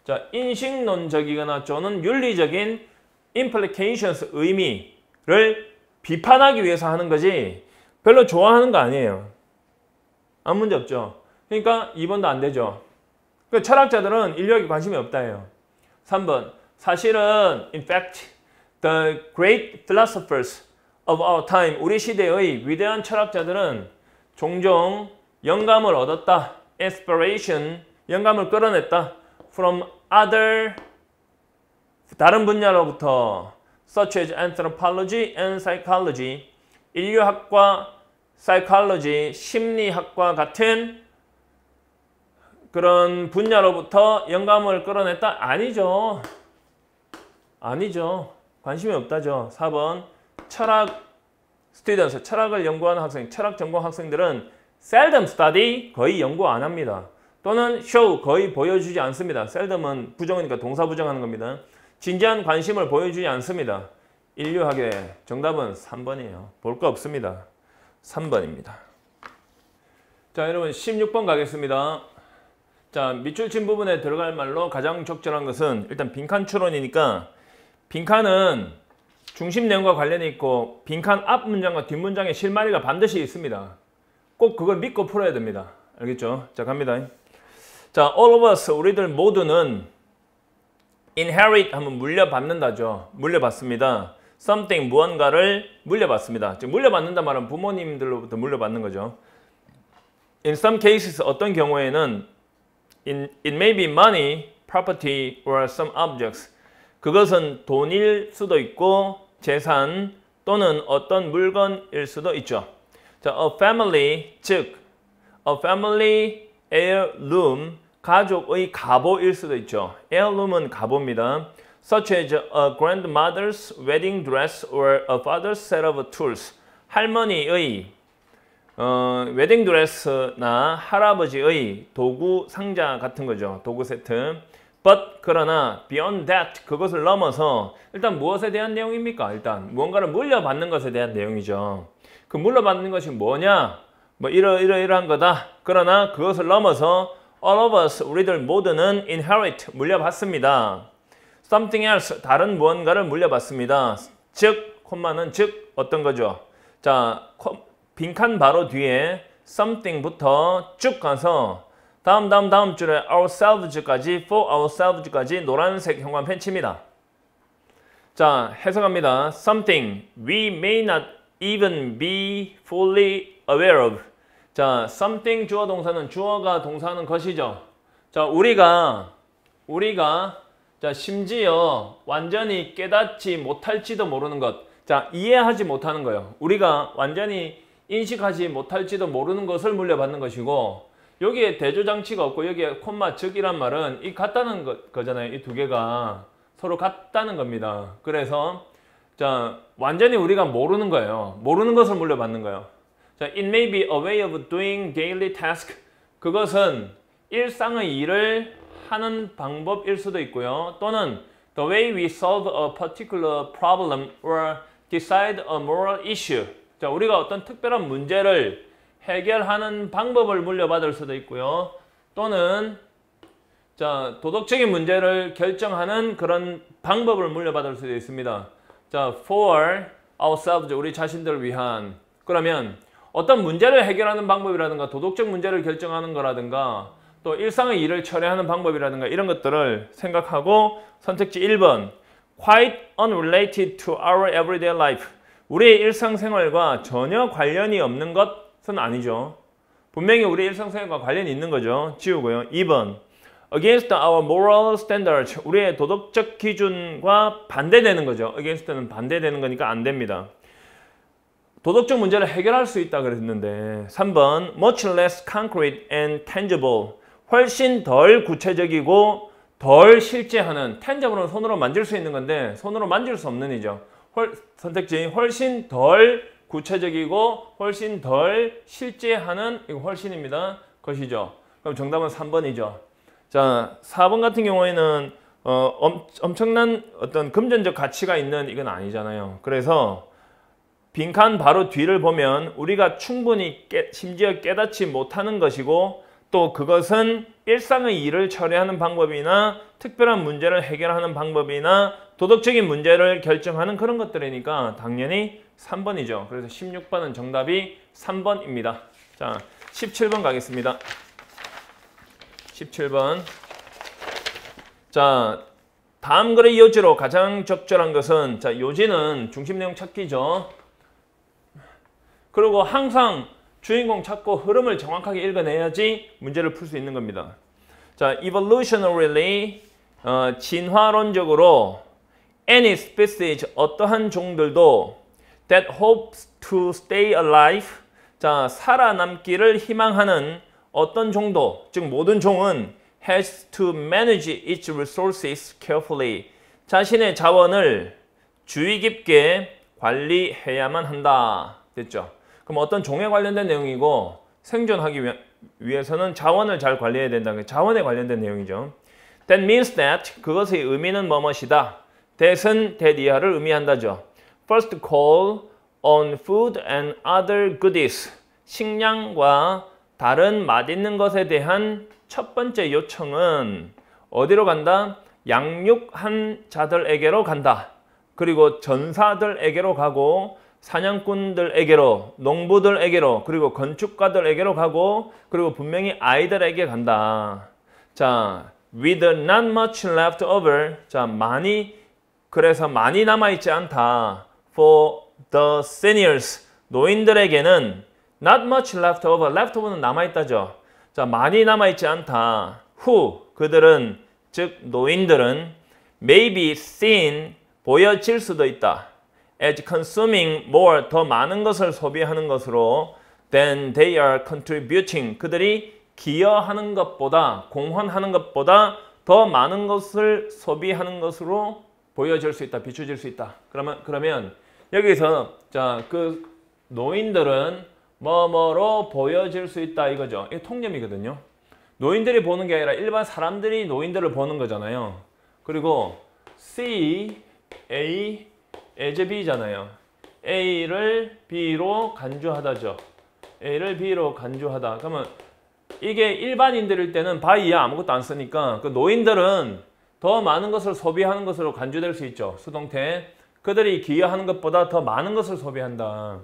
자, 인식론적이거나 또는 윤리적인 implications 의미를 비판하기 위해서 하는 거지 별로 좋아하는 거 아니에요. 아무 문제 없죠. 그러니까 2번도 안 되죠. 철학자들은 인류학에 관심이 없다 해요. 3번 사실은 in fact The great philosophers of our time, 우리 시대의 위대한 철학자들은 종종 영감을 얻었다. inspiration, 영감을 끌어냈다. from other, 다른 분야로부터 such as anthropology and psychology, 인류학과 psychology, 심리학과 같은 그런 분야로부터 영감을 끌어냈다? 아니죠. 아니죠. 관심이 없다죠. 4번 철학 students, 철학을 연구하는 학생, 철학 전공 학생들은 seldom study, 거의 연구 안 합니다. 또는 show, 거의 보여주지 않습니다. seldom은 부정이니까 동사 부정하는 겁니다. 진지한 관심을 보여주지 않습니다. 인류학의 정답은 3번이에요. 볼 거 없습니다. 3번입니다. 자, 여러분 16번 가겠습니다. 자, 밑줄 친 부분에 들어갈 말로 가장 적절한 것은 일단 빈칸 추론이니까 빈칸은 중심 내용과 관련이 있고 빈칸 앞 문장과 뒷 문장에 실마리가 반드시 있습니다. 꼭 그걸 믿고 풀어야 됩니다. 알겠죠? 자, 갑니다. 자, all of us, 우리들 모두는 inherit 하면 물려받는다죠. 물려받습니다. something, 무언가를 물려받습니다. 즉 물려받는다 말은 부모님들로부터 물려받는 거죠. In some cases, 어떤 경우에는 it may be money, property, or some objects. 그것은 돈일 수도 있고 재산 또는 어떤 물건일 수도 있죠. 자, a family, 즉 a family heirloom, 가족의 갑오일 수도 있죠. heirloom은 갑오입니다. Such as a grandmother's wedding dress or a father's set of tools. 할머니의 웨딩 드레스나 할아버지의 도구 상자 같은 거죠. 도구 세트. But 그러나 beyond that, 그것을 넘어서 일단 무엇에 대한 내용입니까? 일단 무언가를 물려받는 것에 대한 내용이죠. 그 물려받는 것이 뭐냐? 뭐 이러이러한 거다. 그러나 그것을 넘어서 all of us, 우리들 모두는 inherit, 물려받습니다. Something else, 다른 무언가를 물려받습니다. 즉, 콤마는 즉 어떤 거죠? 자, 빈칸 바로 뒤에 something부터 쭉 가서 다음 줄에 ourselves까지, for ourselves까지 노란색 형광펜 칩니다. 자, 해석합니다. Something we may not even be fully aware of. 자, something 주어 동사는 주어가 동사하는 것이죠. 자, 우리가 자, 심지어 완전히 깨닫지 못할지도 모르는 것. 자, 이해하지 못하는 거예요. 우리가 완전히 인식하지 못할지도 모르는 것을 물려받는 것이고 여기에 대조장치가 없고 여기에 콤마 즉이란 말은 이 같다는 거잖아요. 이 두 개가 서로 같다는 겁니다. 그래서 자, 완전히 우리가 모르는 거예요. 모르는 것을 물려받는 거예요. 자, it may be a way of doing daily task. 그것은 일상의 일을 하는 방법일 수도 있고요. 또는 the way we solve a particular problem or decide a moral issue. 자, 우리가 어떤 특별한 문제를 해결하는 방법을 물려받을 수도 있고요. 또는 자, 도덕적인 문제를 결정하는 그런 방법을 물려받을 수도 있습니다. 자, for ourselves, 우리 자신들을 위한. 그러면 어떤 문제를 해결하는 방법이라든가 도덕적 문제를 결정하는 거라든가 또 일상의 일을 처리하는 방법이라든가 이런 것들을 생각하고 선택지 1번 quite unrelated to our everyday life. 우리의 일상생활과 전혀 관련이 없는 것은 아니죠. 분명히 우리 일상생활과 관련이 있는 거죠. 지우고요. 2번 against our moral standards. 우리의 도덕적 기준과 반대되는 거죠. against는 반대되는 거니까 안 됩니다. 도덕적 문제를 해결할 수 있다 그랬는데 3번 much less concrete and tangible. 훨씬 덜 구체적이고 덜 실제하는. tangible은 손으로 만질 수 있는 건데 손으로 만질 수 없는 이죠. 선택지 훨씬 덜 구체적이고 훨씬 덜 실제하는, 이거 훨씬입니다. 것이죠. 그럼 정답은 3번이죠. 자, 4번 같은 경우에는 엄청난 어떤 금전적 가치가 있는 이건 아니잖아요. 그래서 빈칸 바로 뒤를 보면 우리가 충분히 심지어 깨닫지 못하는 것이고 또 그것은 일상의 일을 처리하는 방법이나 특별한 문제를 해결하는 방법이나 도덕적인 문제를 결정하는 그런 것들이니까 당연히 3번이죠. 그래서 16번은 정답이 3번입니다. 자, 17번 가겠습니다. 17번. 자, 다음 글의 요지로 가장 적절한 것은 자, 요지는 중심 내용 찾기죠. 그리고 항상 주인공 찾고 흐름을 정확하게 읽어내야지 문제를 풀 수 있는 겁니다. 자, evolutionarily 진화론적으로 any species 어떠한 종들도 that hopes to stay alive 자, 살아남기를 희망하는 어떤 종도, 즉 모든 종은 has to manage its resources carefully. 자신의 자원을 주의 깊게 관리해야만 한다. 됐죠? 그럼 어떤 종에 관련된 내용이고 생존하기 위해서는 자원을 잘 관리해야 된다는 게 자원에 관련된 내용이죠. That means that 그것의 의미는 뭐뭇이다. that은 that 이하를 의미한다죠. First call on food and other goodies. 식량과 다른 맛있는 것에 대한 첫 번째 요청은 어디로 간다? 양육한 자들에게로 간다. 그리고 전사들에게로 가고 사냥꾼들에게로, 농부들에게로, 그리고 건축가들에게로 가고 그리고 분명히 아이들에게 간다. 자, with not much left over. 자, 그래서 많이 남아있지 않다. For the seniors. 노인들에게는 not much left over. left over는 남아있다죠. 자, 많이 남아있지 않다. who, 그들은, 즉 노인들은 may be seen, 보여질 수도 있다. as consuming more, 더 많은 것을 소비하는 것으로 than they are contributing, 그들이 기여하는 것보다, 공헌하는 것보다 더 많은 것을 소비하는 것으로 보여질 수 있다, 비춰질 수 있다. 그러면 여기서 자, 그 노인들은 뭐뭐로 보여질 수 있다 이거죠. 이게 통념이거든요. 노인들이 보는 게 아니라 일반 사람들이 노인들을 보는 거잖아요. 그리고 C, A, as B잖아요. A를 B로 간주하다죠. A를 B로 간주하다. 그러면 이게 일반인들일 때는 by 이하 아무것도 안 쓰니까 그 노인들은 더 많은 것을 소비하는 것으로 간주될 수 있죠. 수동태. 그들이 기여하는 것보다 더 많은 것을 소비한다.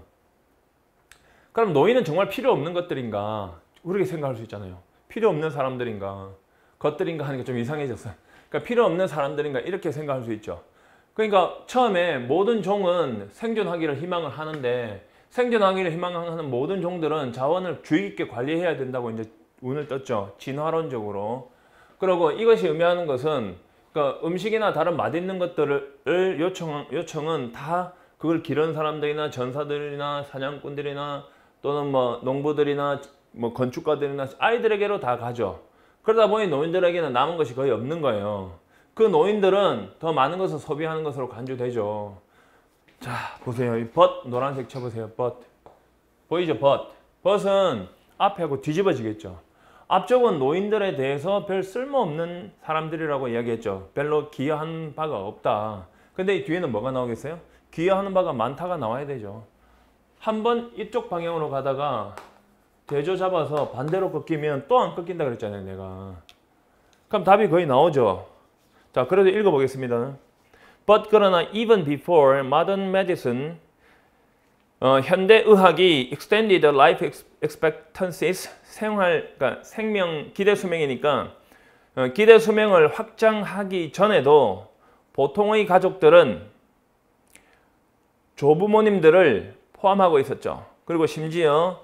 그럼 노인은 정말 필요 없는 것들인가? 그렇게 생각할 수 있잖아요. 필요 없는 사람들인가? 것들인가 하는 게 좀 이상해졌어요. 그러니까 필요 없는 사람들인가? 이렇게 생각할 수 있죠. 그러니까 처음에 모든 종은 생존하기를 희망을 하는데 생존하기를 희망하는 모든 종들은 자원을 주의 깊게 관리해야 된다고 이제 운을 떴죠. 진화론적으로. 그리고 이것이 의미하는 것은 그러니까 음식이나 다른 맛있는 것들을 요청은 다 그걸 기른 사람들이나 전사들이나 사냥꾼들이나 또는 뭐 농부들이나 뭐 건축가들이나 아이들에게로 다 가죠. 그러다 보니 노인들에게는 남은 것이 거의 없는 거예요. 그 노인들은 더 많은 것을 소비하는 것으로 간주되죠. 자, 보세요. 이 but 노란색 쳐보세요. but. 보이죠? but은 앞에하고 뒤집어지겠죠. 앞쪽은 노인들에 대해서 별 쓸모없는 사람들이라고 이야기했죠. 별로 기여한 바가 없다. 근데 이 뒤에는 뭐가 나오겠어요? 기여하는 바가 많다가 나와야 되죠. 한번 이쪽 방향으로 가다가 대조 잡아서 반대로 꺾이면 또 안 꺾인다 그랬잖아요, 내가. 그럼 답이 거의 나오죠. 자, 그래도 읽어보겠습니다. But 그러나 even before modern medicine, 현대 의학이 extended life expectancies, 그러니까 생명 기대 수명이니까 기대 수명을 확장하기 전에도 보통의 가족들은 조부모님들을 포함하고 있었죠. 그리고 심지어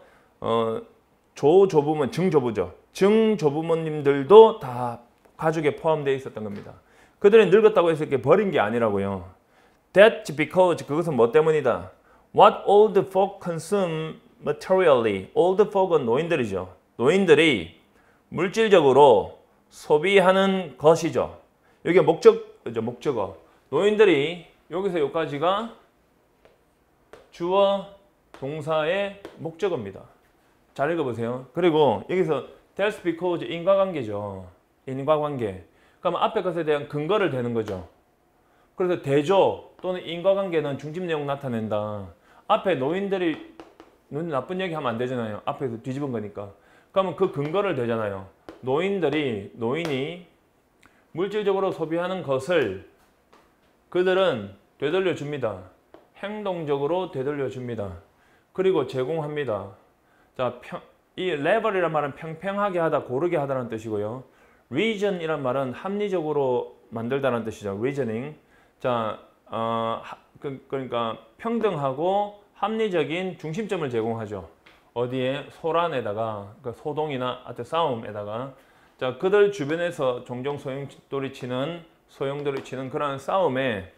조부모, 증조부죠. 증조부모님들도 다 가족에 포함되어 있었던 겁니다. 그들이 늙었다고 해서 이렇게 버린 게 아니라고요. That's because 그것은 뭐 때문이다. What old folk consume materially. old folk은 노인들이죠. 노인들이 물질적으로 소비하는 것이죠. 여기 목적어. 노인들이 여기서 여기까지가 주어 동사의 목적어입니다. 잘 읽어보세요. 그리고 여기서 that's because 인과관계죠. 인과관계. 그러면 앞에 것에 대한 근거를 대는 거죠. 그래서 대조 또는 인과관계는 중심 내용 나타낸다. 앞에 노인들이 나쁜 얘기 하면 안 되잖아요. 앞에서 뒤집은 거니까. 그러면 그 근거를 대잖아요. 노인이 물질적으로 소비하는 것을 그들은 되돌려 줍니다. 행동적으로 되돌려 줍니다. 그리고 제공합니다. 자, 이 level이란 말은 평평하게 하다, 고르게 하다는 뜻이고요. reason이란 말은 합리적으로 만들다라는 뜻이죠. reasoning. 자, 그러니까 평등하고 합리적인 중심점을 제공하죠. 어디에? 소란에다가, 그러니까 소동이나 하여튼 싸움에다가. 자, 그들 주변에서 종종 소용돌이 치는 그런 싸움에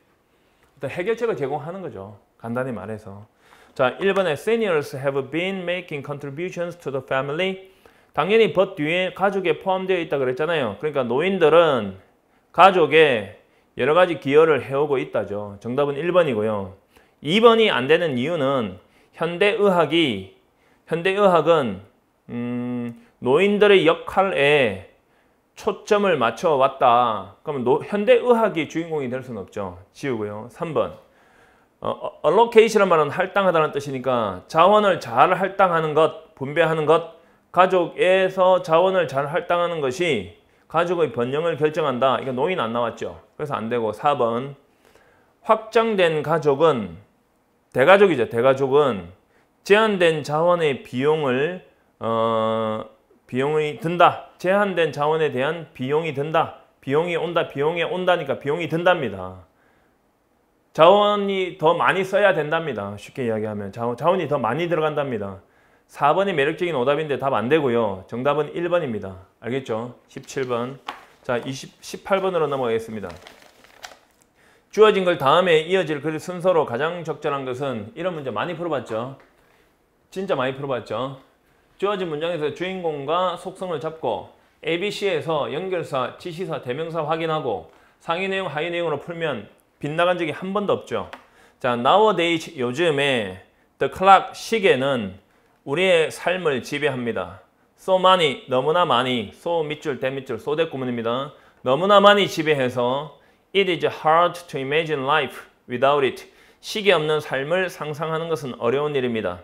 어떤 해결책을 제공하는 거죠. 간단히 말해서. 자, 1번에 seniors have been making contributions to the family. 당연히 but 뒤에 가족에 포함되어 있다 그랬잖아요. 그러니까 노인들은 가족에 여러 가지 기여를 해오고 있다죠. 정답은 1번이고요. 2번이 안 되는 이유는 현대의학은 노인들의 역할에 초점을 맞춰 왔다. 그러면 현대의학이 주인공이 될 수는 없죠. 지우고요. 3번. allocation이란 말은 할당하다는 뜻이니까 자원을 잘 할당하는 것, 분배하는 것, 가족에서 자원을 잘 할당하는 것이 가족의 번영을 결정한다. 이거 노인 안 나왔죠. 그래서 안 되고 4번. 확장된 가족은 대가족이죠. 대가족은 제한된 자원의 비용이 든다. 제한된 자원에 대한 비용이 든다. 비용이 온다니까 비용이 든답니다. 자원이 더 많이 써야 된답니다. 쉽게 이야기하면 자원이 더 많이 들어간답니다. 4번이 매력적인 오답인데 답 안 되고요. 정답은 1번입니다. 알겠죠? 17번. 자, 18번으로 넘어가겠습니다. 주어진 걸 다음에 이어질 글 순서로 가장 적절한 것은 이런 문제 많이 풀어봤죠? 진짜 많이 풀어봤죠? 주어진 문장에서 주인공과 속성을 잡고 ABC에서 연결사, 지시사, 대명사 확인하고 상위 내용, 하위 내용으로 풀면 빗나간 적이 한 번도 없죠. 자, nowadays 요즘에 the clock 시계는 우리의 삶을 지배합니다. so 많이, 너무나 많이, so 밑줄, 대밑줄, so 대구문입니다. 너무나 많이 지배해서 it is hard to imagine life without it. 시계 없는 삶을 상상하는 것은 어려운 일입니다.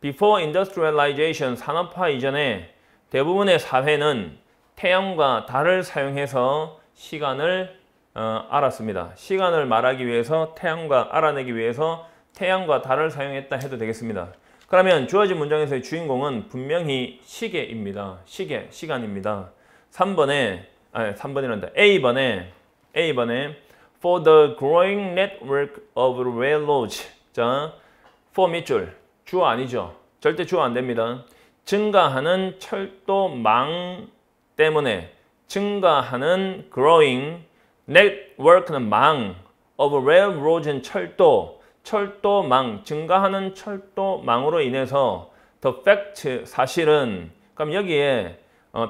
Before industrialization, 산업화 이전에 대부분의 사회는 태양과 달을 사용해서 시간을 알았습니다. 시간을 말하기 위해서 알아내기 위해서 태양과 달을 사용했다 해도 되겠습니다. 그러면 주어진 문장에서의 주인공은 분명히 시계입니다. 시간입니다. 3번이란다. A번에 for the growing network of railroads. 자, for 밑줄. 주어 아니죠. 절대 주어 안 됩니다. 증가하는 철도망 때문에 증가하는 growing network는 망 of railroads는 철도망 증가하는 철도망으로 인해서 the fact 사실은 그럼 여기에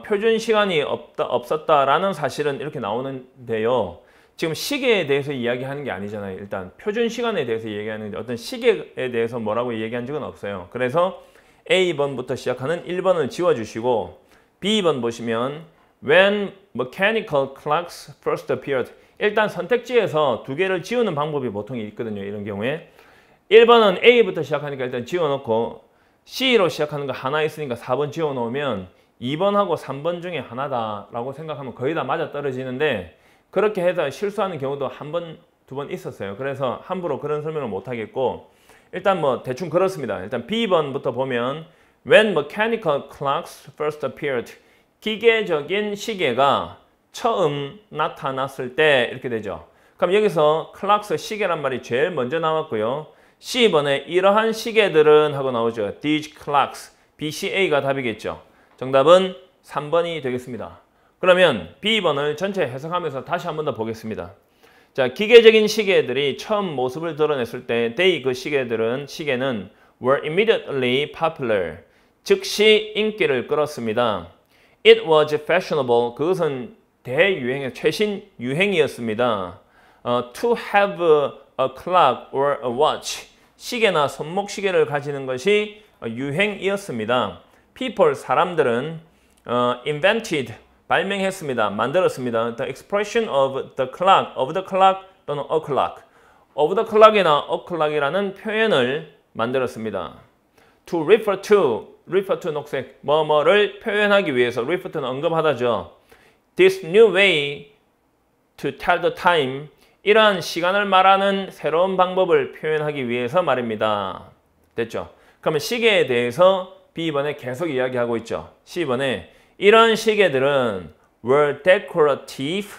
표준 시간이 없었다라는 사실은 이렇게 나오는데요. 지금 시계에 대해서 이야기하는 게 아니잖아요. 일단 표준 시간에 대해서 얘기하는 어떤 시계에 대해서 뭐라고 얘기한 적은 없어요. 그래서 A번부터 시작하는 1번을 지워주시고 B번 보시면 when mechanical clocks first appeared. 일단 선택지에서 두 개를 지우는 방법이 보통 있거든요. 이런 경우에 1번은 A부터 시작하니까 일단 지워놓고 C로 시작하는 거 하나 있으니까 4번 지워놓으면 2번하고 3번 중에 하나다라고 생각하면 거의 다 맞아떨어지는데 그렇게 해서 실수하는 경우도 한 번, 두 번 있었어요. 그래서 함부로 그런 설명을 못 하겠고 일단 뭐 대충 그렇습니다. 일단 B번부터 보면 when mechanical clocks first appeared. 기계적인 시계가 처음 나타났을 때 이렇게 되죠. 그럼 여기서 clocks 시계란 말이 제일 먼저 나왔고요. C번에 이러한 시계들은 하고 나오죠. These clocks. BCA가 답이겠죠. 정답은 3번이 되겠습니다. 그러면 B번을 전체 해석하면서 다시 한 번 더 보겠습니다. 자, 기계적인 시계들이 처음 모습을 드러냈을 때 그 시계는 were immediately popular. 즉시 인기를 끌었습니다. It was fashionable. 그것은 대유행의 최신 유행이었습니다. To have a clock or a watch. 시계나 손목시계를 가지는 것이 유행이었습니다. People, 사람들은 invented, 발명했습니다. 만들었습니다. The expression of the clock 또는 o'clock. of the clock이나 o'clock이라는 표현을 만들었습니다. To refer to 녹색, 뭐뭐를 표현하기 위해서 refer to는 언급하다죠. This new way to tell the time, 이러한 시간을 말하는 새로운 방법을 표현하기 위해서 말입니다. 됐죠? 그러면 시계에 대해서 B번에 계속 이야기하고 있죠. C번에 이런 시계들은 were decorative,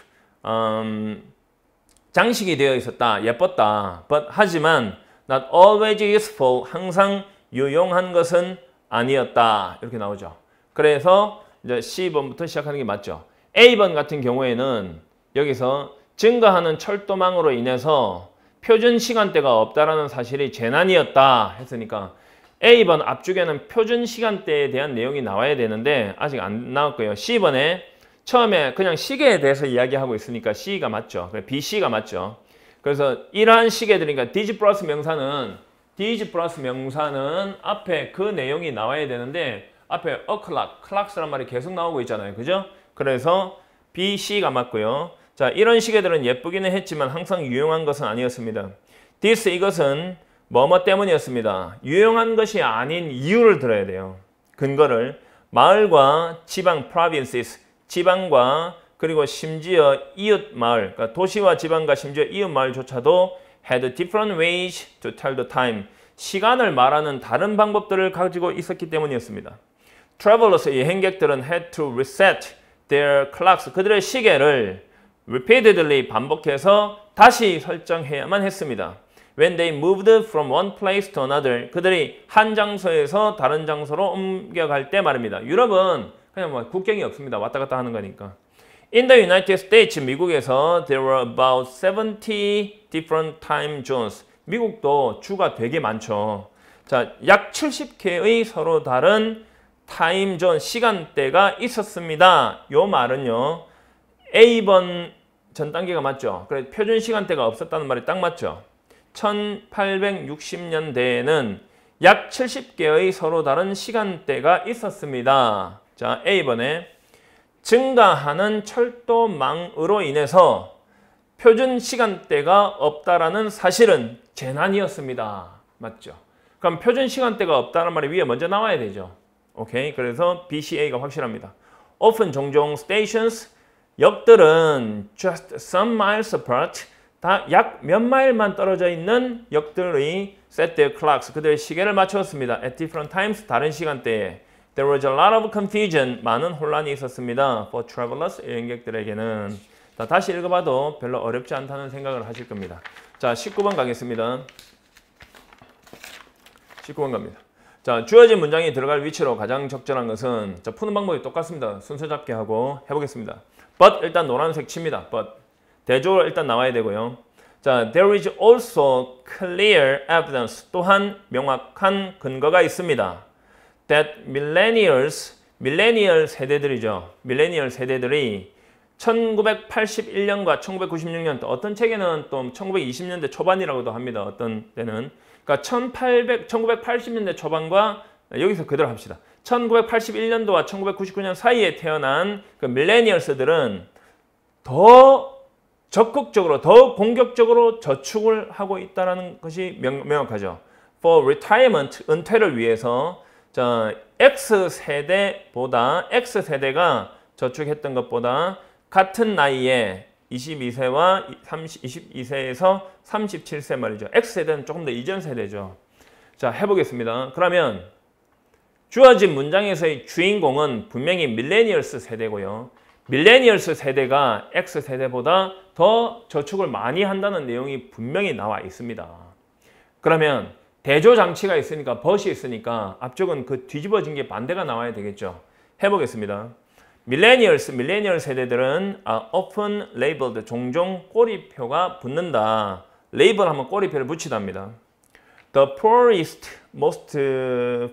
장식이 되어 있었다. 예뻤다. But 하지만 not always useful. 항상 유용한 것은 아니었다. 이렇게 나오죠. 그래서 이제 C번부터 시작하는 게 맞죠. A번 같은 경우에는 여기서 증가하는 철도망으로 인해서 표준 시간대가 없다라는 사실이 재난이었다 했으니까 A번 앞쪽에는 표준 시간대에 대한 내용이 나와야 되는데 아직 안 나왔고요. C번에 처음에 그냥 시계에 대해서 이야기하고 있으니까 C가 맞죠. 그래, B, C가 맞죠. 그래서 이러한 시계들이니까 DG 플러스 명사는 앞에 그 내용이 나와야 되는데 앞에 clocks란 말이 계속 나오고 있잖아요. 그죠? 그래서 B, C가 맞고요. 자, 이런 시계들은 예쁘기는 했지만 항상 유용한 것은 아니었습니다. this 이것은 뭐뭐 때문이었습니다. 유용한 것이 아닌 이유를 들어야 돼요. 근거를 마을과 지방 provinces 지방과 그리고 심지어 이웃 마을, 그러니까 도시와 지방과 심지어 이웃 마을조차도 had different ways to tell the time. 시간을 말하는 다른 방법들을 가지고 있었기 때문이었습니다. Travelers, 여행객들은 had to reset their clocks. 그들의 시계를 repeatedly 반복해서 다시 설정해야만 했습니다. When they moved from one place to another. 그들이 한 장소에서 다른 장소로 옮겨갈 때 말입니다. 유럽은 그냥 뭐 국경이 없습니다. 왔다 갔다 하는 거니까. In the United States, 미국에서 there were about 70 different time zones. 미국도 주가 되게 많죠. 자, 약 70개의 서로 다른 타임존 시간대가 있었습니다. 요 말은요. A번 전 단계가 맞죠. 그래 표준 시간대가 없었다는 말이 딱 맞죠. 1860년대에는 약 70개의 서로 다른 시간대가 있었습니다. 자, A번에 증가하는 철도망으로 인해서 표준 시간대가 없다라는 사실은 재난이었습니다. 맞죠? 그럼 표준 시간대가 없다는 말이 위에 먼저 나와야 되죠. 오케이. 그래서 BCA가 확실합니다. Often 종종 stations 역들은 just some miles apart 다 약 몇 마일만 떨어져 있는 역들이 set their clocks 그들의 시계를 맞추었습니다. At different times 다른 시간대에 There was a lot of confusion 많은 혼란이 있었습니다. For travelers 여행객들에게는 자, 다시 읽어봐도 별로 어렵지 않다는 생각을 하실 겁니다. 자 19번 가겠습니다. 19번 갑니다. 자 주어진 문장이 들어갈 위치로 가장 적절한 것은 자 푸는 방법이 똑같습니다. 순서 잡기 하고 해보겠습니다. But 일단 노란색 칩니다. But 대조로 일단 나와야 되고요. 자, there is also clear evidence. 또한 명확한 근거가 있습니다. That 밀레니얼 세대들이죠. 밀레니얼 세대들이 1981년과 1996년 또 어떤 책에는 또 1920년대 초반이라고도 합니다. 어떤 때는. 그러니까 1980년대 초반과 여기서 그대로 합시다. 1981년도와 1999년 사이에 태어난 그 밀레니얼스들은 더 적극적으로, 더 공격적으로 저축을 하고 있다는 것이 명확하죠. For retirement, 은퇴를 위해서 자, X세대가 저축했던 것보다 같은 나이에 22세에서 37세 말이죠. X세대는 조금 더 이전 세대죠. 자, 해보겠습니다. 그러면 주어진 문장에서의 주인공은 분명히 밀레니얼스 세대고요. 밀레니얼스 세대가 X세대보다 더 저축을 많이 한다는 내용이 분명히 나와 있습니다. 그러면 대조장치가 있으니까 but이 있으니까 앞쪽은 그 뒤집어진 게 반대가 나와야 되겠죠. 해보겠습니다. 밀레니얼 세대들은 often labeled 종종 꼬리표가 붙는다. 레이블하면 꼬리표를 붙이답니다. The poorest, most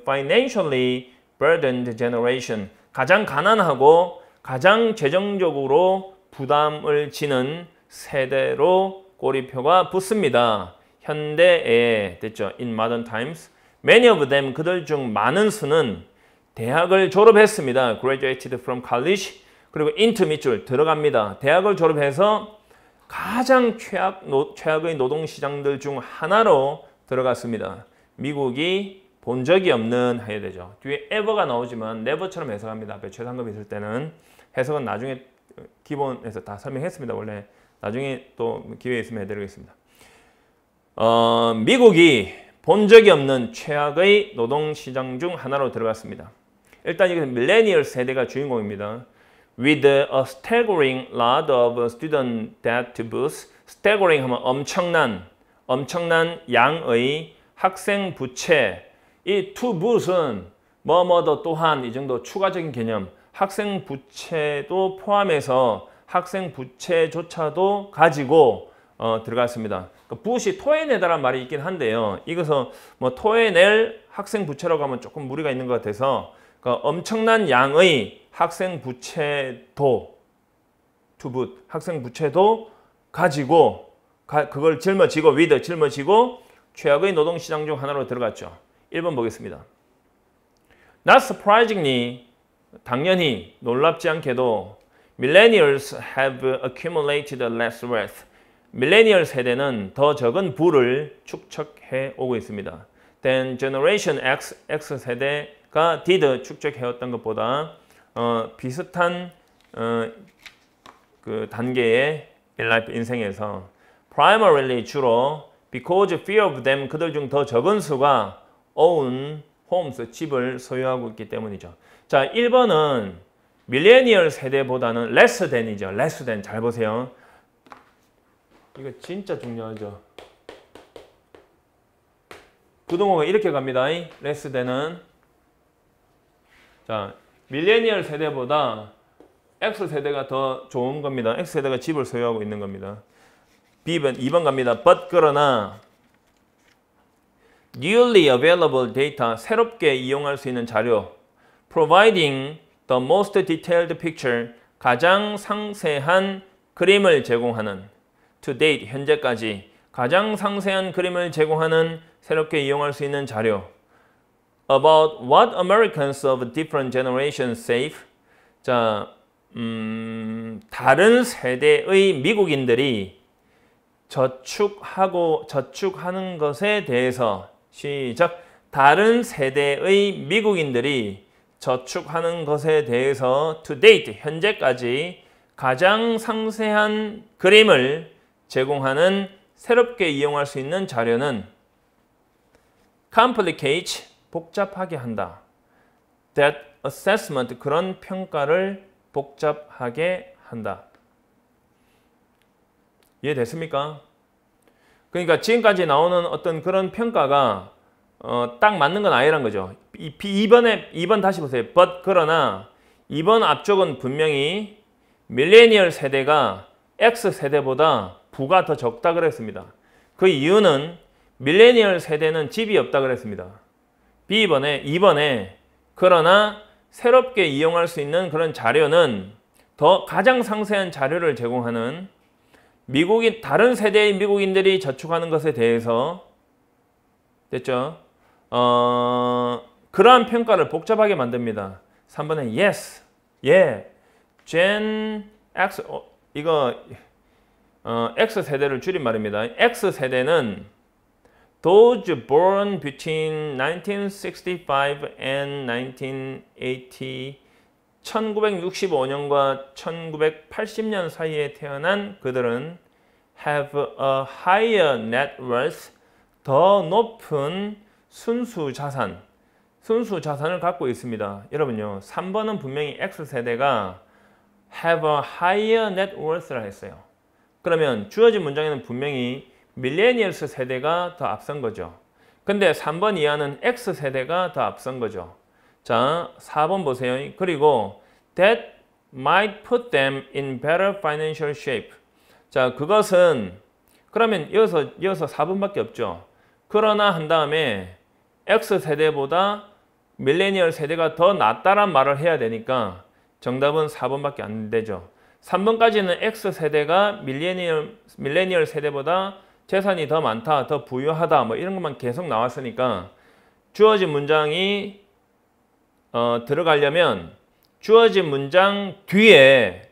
financially burdened generation. 가장 가난하고 가장 재정적으로 부담을 지는 세대로 꼬리표가 붙습니다. 현대에 됐죠. In modern times. Many of them, 그들 중 많은 수는 대학을 졸업했습니다. Graduated from college. 그리고 into 밑줄 들어갑니다. 대학을 졸업해서 가장 최악의 노동시장들 중 하나로 들어갔습니다. 미국이 본 적이 없는 해야 되죠. 뒤에 ever가 나오지만 never처럼 해석합니다. 앞에 최상급 있을 때는 해석은 나중에 기본에서 다 설명했습니다. 원래 나중에 또 기회 있으면 해드리겠습니다. 미국이 본 적이 없는 최악의 노동시장 중 하나로 들어갔습니다. 일단 이것은 밀레니얼 세대가 주인공입니다. with a staggering lot of student debt to boot. staggering 하면 엄청난 양의 학생 부채. 이 to boot은 뭐뭐더 또한 이 정도 추가적인 개념. 학생 부채도 포함해서 학생 부채조차도 가지고 들어갔습니다. boot이 토해내다란 말이 있긴 한데요. 이것은 뭐 토해낼 학생 부채라고 하면 조금 무리가 있는 것 같아서 엄청난 양의 학생 부채도 to boot, 학생 부채도 가지고 그걸 짊어지고 with 짊어지고 최악의 노동시장 중 하나로 들어갔죠. 1번 보겠습니다. Not surprisingly, 당연히 놀랍지 않게도 millennials have accumulated less wealth. 밀레니얼 세대는 더 적은 부를 축적해 오고 있습니다. than Generation X, X세대가 did 축적해왔던 것보다 비슷한 그 단계의 인생에서 primarily 주로 because few of them 그들 중 더 적은 수가 own homes 집을 소유하고 있기 때문이죠. 자, 1번은 밀레니얼 세대보다는 less than이죠. less than 잘 보세요. 이거 진짜 중요하죠. 부동어가 이렇게 갑니다. less than은 자, 밀레니얼 세대보다 X세대가 더 좋은 겁니다. X세대가 집을 소유하고 있는 겁니다. 2번 갑니다. but 그러나 newly available data 새롭게 이용할 수 있는 자료 providing the most detailed picture 가장 상세한 그림을 제공하는 to date 현재까지 가장 상세한 그림을 제공하는 새롭게 이용할 수 있는 자료 about what Americans of different generations save 자 다른 세대의 미국인들이 저축하는 것에 대해서 시작 다른 세대의 미국인들이 저축하는 것에 대해서 to date 현재까지 가장 상세한 그림을 제공하는 새롭게 이용할 수 있는 자료는 complicate 복잡하게 한다. that assessment 그런 평가를 복잡하게 한다. 이해됐습니까? 그러니까 지금까지 나오는 어떤 그런 평가가 딱 맞는 건 아니란 거죠. 2번 다시 보세요. but 그러나 2번 앞쪽은 분명히 밀레니얼 세대가 X세대보다 부가 더 적다 그랬습니다. 그 이유는 밀레니얼 세대는 집이 없다 그랬습니다. 2번에 그러나 새롭게 이용할 수 있는 그런 자료는 더 가장 상세한 자료를 제공하는 다른 세대의 미국인들이 저축하는 것에 대해서 됐죠? 그러한 평가를 복잡하게 만듭니다. 3번에 yes, Gen X 이거 X세대를 줄인 말입니다. X세대는 those born between 1965 and 1980 1965년과 1980년 사이에 태어난 그들은 have a higher net worth 더 높은 순수 자산을 갖고 있습니다. 여러분요. 3번은 분명히 X세대가 have a higher net worth라 했어요. 그러면 주어진 문장에는 분명히 밀레니얼스 세대가 더 앞선 거죠. 근데 3번 이하는 X세대가 더 앞선 거죠. 자, 4번 보세요. 그리고 that might put them in better financial shape. 자, 그것은 그러면 이어서 4번밖에 없죠. 그러나 한 다음에 X세대보다 밀레니얼 세대가 더 낫다란 말을 해야 되니까 정답은 4번밖에 안 되죠. 3번까지는 X세대가 밀레니얼 세대보다 재산이 더 많다, 더 부유하다 뭐 이런 것만 계속 나왔으니까 주어진 문장이 들어가려면 주어진 문장 뒤쪽에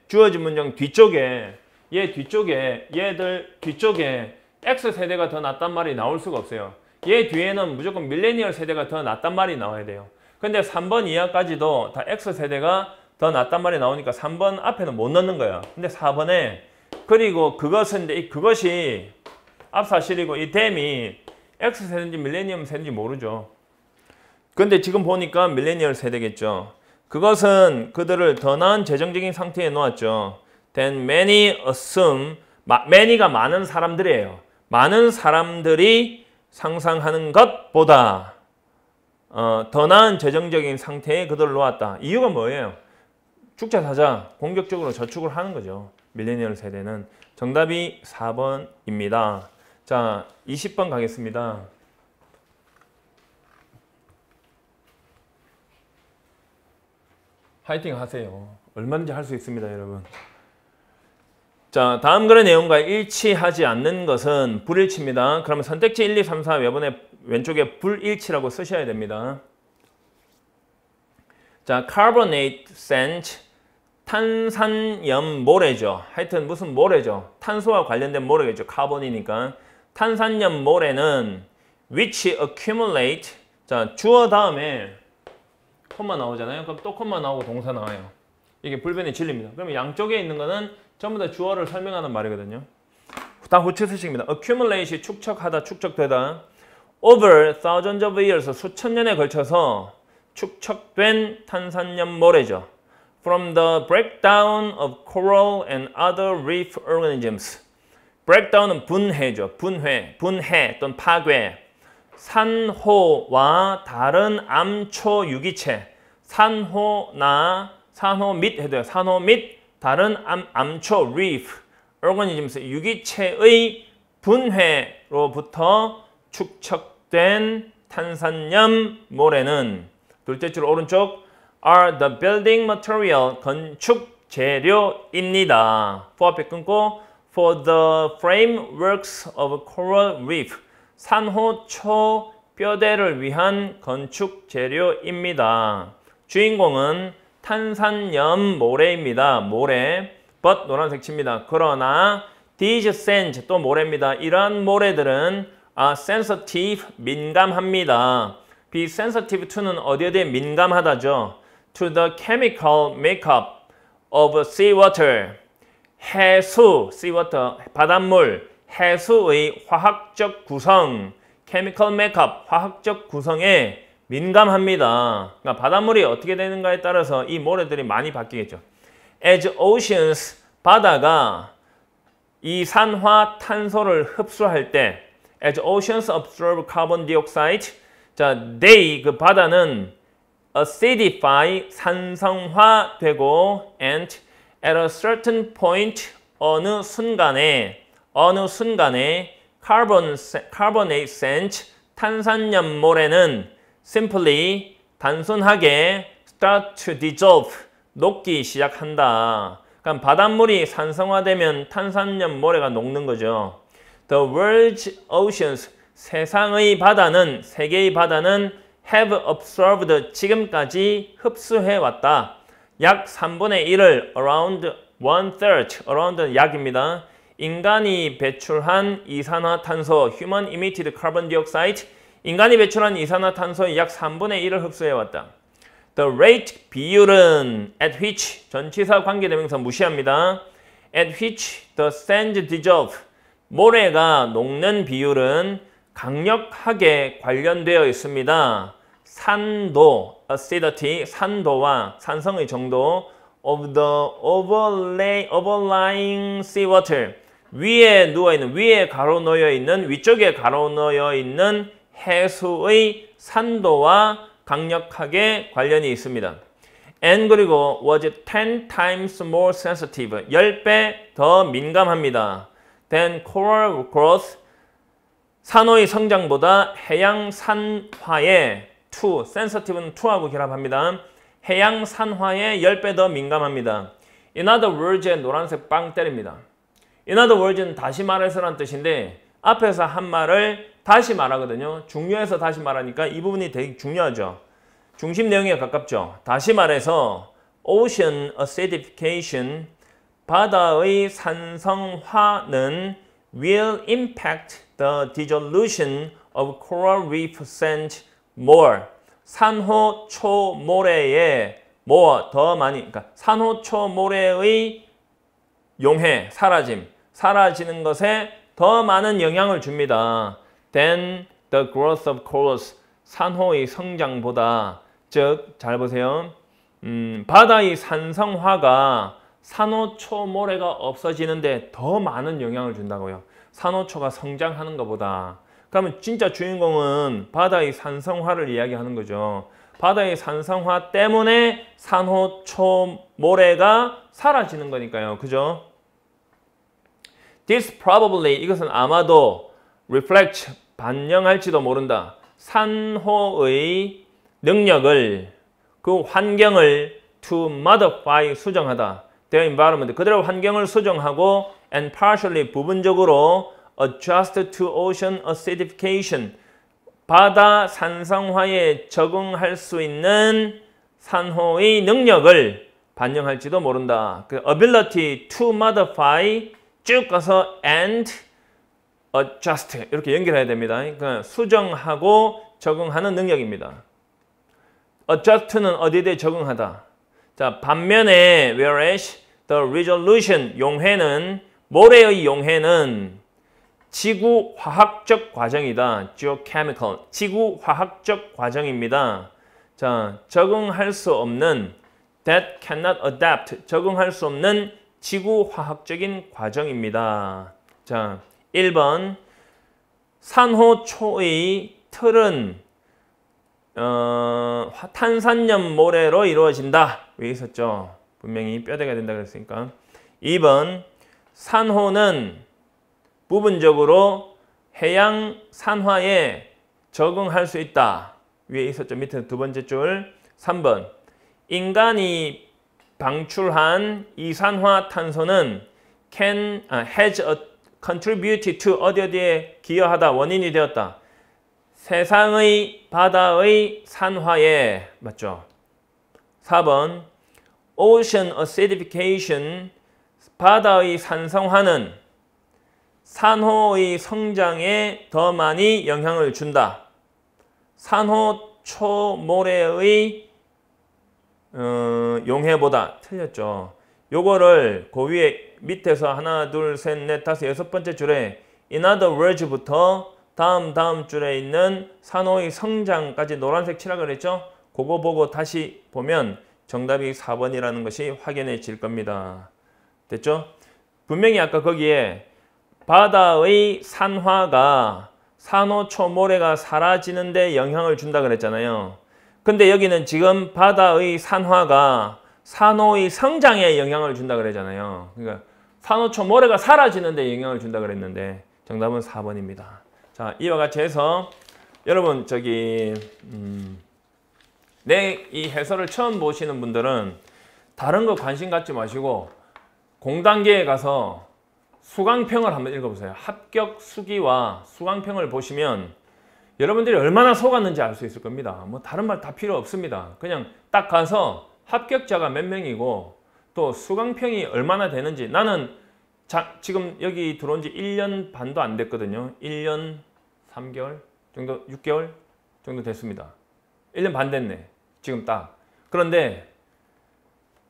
얘들 뒤쪽에 X세대가 더 낫단 말이 나올 수가 없어요. 얘 뒤에는 무조건 밀레니얼 세대가 더 낫단 말이 나와야 돼요. 근데 3번 이하까지도 다 X세대가 더 낫단 말이 나오니까 3번 앞에는 못 넣는 거야. 근데 4번에 그리고 그것이 앞사실이고 이 댐이 X세대인지 밀레니엄 세대인지 모르죠. 근데 지금 보니까 밀레니얼 세대겠죠. 그것은 그들을 더 나은 재정적인 상태에 놓았죠. Then many assume, many가 많은 사람들이에요. 많은 사람들이 상상하는 것보다 더 나은 재정적인 상태에 그들을 놓았다. 이유가 뭐예요? 축자 사자 공격적으로 저축을 하는 거죠. 밀레니얼 세대는. 정답이 4번입니다. 자, 20번 가겠습니다. 화이팅 하세요. 얼마든지 할 수 있습니다, 여러분. 자, 다음 글의 내용과 일치하지 않는 것은 불일치입니다. 그러면 선택지 1, 2, 3, 4 외번에 왼쪽에 불일치라고 쓰셔야 됩니다. 자, carbonate sand, 탄산염 모래죠. 하여튼 무슨 모래죠. 탄소와 관련된 모래겠죠. 카본이니까. 탄산염 모래는 which accumulate, 자, 주어 다음에 콤마 나오잖아요. 그럼 또 콤마 나오고 동사 나와요. 이게 불변의 진리입니다. 그러면 양쪽에 있는 거는 전부 다 주어를 설명하는 말이거든요. 다 후치수식입니다. accumulate이 축적하다, 축적되다. over thousands of years, 수천 년에 걸쳐서 축적된 탄산염 모래죠. from the breakdown of coral and other reef organisms. breakdown은 분해죠. 분해 또는 파괴. 산호와 다른 암초 유기체. 산호 및 해도요. 산호 및 다른 암초 reef organisms 유기체의 분해로부터 축적된 탄산염 모래는 둘째 줄 오른쪽 are the building material 건축 재료입니다. for 앞에 끊고 for the frameworks of coral reef 산호초 뼈대를 위한 건축 재료입니다. 주인공은 탄산염 모래입니다. 모래. but 노란색 칩니다. 그러나 these sands 또 모래입니다. 이러한 모래들은 are sensitive 민감합니다. be sensitive to는 어디에 민감하다죠. to the chemical makeup of seawater. 해수, seawater, 바닷물, 해수의 화학적 구성, chemical makeup, 화학적 구성에 민감합니다. 그러니까 바닷물이 어떻게 되는가에 따라서 이 모래들이 많이 바뀌겠죠. As oceans, 바다가 이산화탄소를 흡수할 때 As oceans absorb carbon dioxide, 자, they, 그 바다는 acidify, 산성화되고 and at a certain point, 어느 순간에 carbonate sand, 탄산염 모래는 simply, 단순하게 start to dissolve, 녹기 시작한다. 그러니까 바닷물이 산성화되면 탄산염 모래가 녹는 거죠. The world's oceans, 세계의 바다는 have absorbed, 지금까지 흡수해왔다. 약 3분의 1을 around 1/3, around는 약입니다. 인간이 배출한 이산화탄소, human emitted carbon dioxide, 인간이 배출한 이산화탄소의 약 3분의 1을 흡수해왔다. The rate, 비율은 at which, 전치사 관계대명사 무시합니다. at which the sand dissolve, 모래가 녹는 비율은 강력하게 관련되어 있습니다. 산도, acidity, 산도와 산성의 정도 of the overlying seawater, 위에 누워있는, 위에 가로놓여 있는, 위쪽에 가로놓여 있는 해수의 산도와 강력하게 관련이 있습니다. and 그리고 was 10 times more sensitive, 10배 더 민감합니다. than coral growth, 산호의 성장보다 해양 산화에 to, sensitive는 to하고 결합합니다. 해양 산화에 10배 더 민감합니다. In other words의 노란색 빵 때립니다. In other words는 다시 말해서란 뜻인데 앞에서 한 말을 다시 말하거든요. 중요해서 다시 말하니까 이 부분이 되게 중요하죠. 중심 내용에 가깝죠. 다시 말해서 ocean acidification, 바다의 산성화는 will impact the dissolution of coral reef sand more. 산호초 모래의 more, 더 많이, 그러니까 산호초 모래의 용해, 사라지는 것에 더 많은 영향을 줍니다. than the growth of corals, 산호의 성장보다. 즉, 잘 보세요. 바다의 산성화가 산호초 모래가 없어지는데 더 많은 영향을 준다고요. 산호초가 성장하는 것보다. 그러면 진짜 주인공은 바다의 산성화를 이야기하는 거죠. 바다의 산성화 때문에 산호초 모래가 사라지는 거니까요. 그죠? This probably, 이것은 아마도 reflect, 반영할지도 모른다. 산호의 능력을, 그 환경을 to modify, 수정하다. their environment, 그들의 환경을 수정하고 and partially, 부분적으로 adjust to ocean acidification, 바다 산성화에 적응할 수 있는 산호의 능력을 반영할지도 모른다. 그 ability to modify 쭉 가서 and adjust 이렇게 연결해야 됩니다. 그러니까 수정하고 적응하는 능력입니다. adjust는 어디에 대해 적응하다. 자, 반면에 whereas the resolution, 용해는, 모래의 용해는 지구 화학적 과정이다. geochemical, 지구 화학적 과정입니다. 자, 적응할 수 없는 that cannot adapt, 적응할 수 없는 지구 화학적인 과정입니다. 자, 1번 산호초의 틀은 탄산염 모래로 이루어진다. 왜 있었죠? 분명히 뼈대가 된다 그랬으니까. 2번 산호는 부분적으로 해양 산화에 적응할 수 있다. 위에 있었죠. 밑에 두 번째 줄. 3번 인간이 방출한 이산화탄소는 has contributed to 어디에 기여하다. 원인이 되었다. 세상의 바다의 산화에. 맞죠? 4번 ocean acidification, 바다의 산성화는 산호의 성장에 더 많이 영향을 준다. 산호초 모래의 용해보다. 틀렸죠. 요거를 그 위에 밑에서 하나, 둘, 셋, 넷, 다섯, 여섯 번째 줄에 in other words부터 다음 줄에 있는 산호의 성장까지 노란색 칠하고 그랬죠. 그거 보고 다시 보면 정답이 4번이라는 것이 확인해질 겁니다. 됐죠? 분명히 아까 거기에 바다의 산화가 산호초 모래가 사라지는 데 영향을 준다 그랬잖아요. 근데 여기는 지금 바다의 산화가 산호의 성장에 영향을 준다 그랬잖아요. 그러니까 산호초 모래가 사라지는 데 영향을 준다 그랬는데 정답은 4번입니다. 자, 이와 같이 해서 여러분 내 이 해설을 처음 보시는 분들은 다른 거 관심 갖지 마시고 공단계에 가서 수강평을 한번 읽어보세요. 합격 수기와 수강평을 보시면 여러분들이 얼마나 속았는지 알 수 있을 겁니다. 뭐 다른 말 다 필요 없습니다. 그냥 딱 가서 합격자가 몇 명이고 또 수강평이 얼마나 되는지. 나는 지금 여기 들어온 지 1년 반도 안 됐거든요. 1년 3개월 정도, 6개월 정도 됐습니다. 1년 반 됐네. 지금 딱. 그런데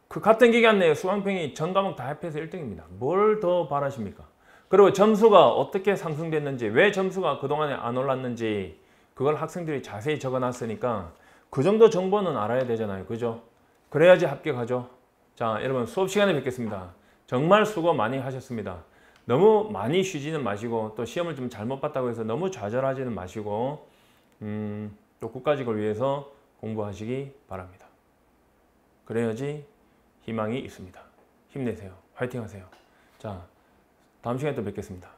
그 같은 기간 내에 수강평이 전 과목 다 합해서 1등입니다. 뭘 더 바라십니까? 그리고 점수가 어떻게 상승됐는지, 왜 점수가 그동안에 안 올랐는지 그걸 학생들이 자세히 적어놨으니까 그 정도 정보는 알아야 되잖아요. 그죠? 그래야지 합격하죠. 자, 여러분 수업 시간에 뵙겠습니다. 정말 수고 많이 하셨습니다. 너무 많이 쉬지는 마시고 또 시험을 좀 잘못 봤다고 해서 너무 좌절하지는 마시고 또 국가직을 위해서 공부하시기 바랍니다. 그래야지 희망이 있습니다. 힘내세요. 화이팅 하세요. 자, 다음 시간에 또 뵙겠습니다.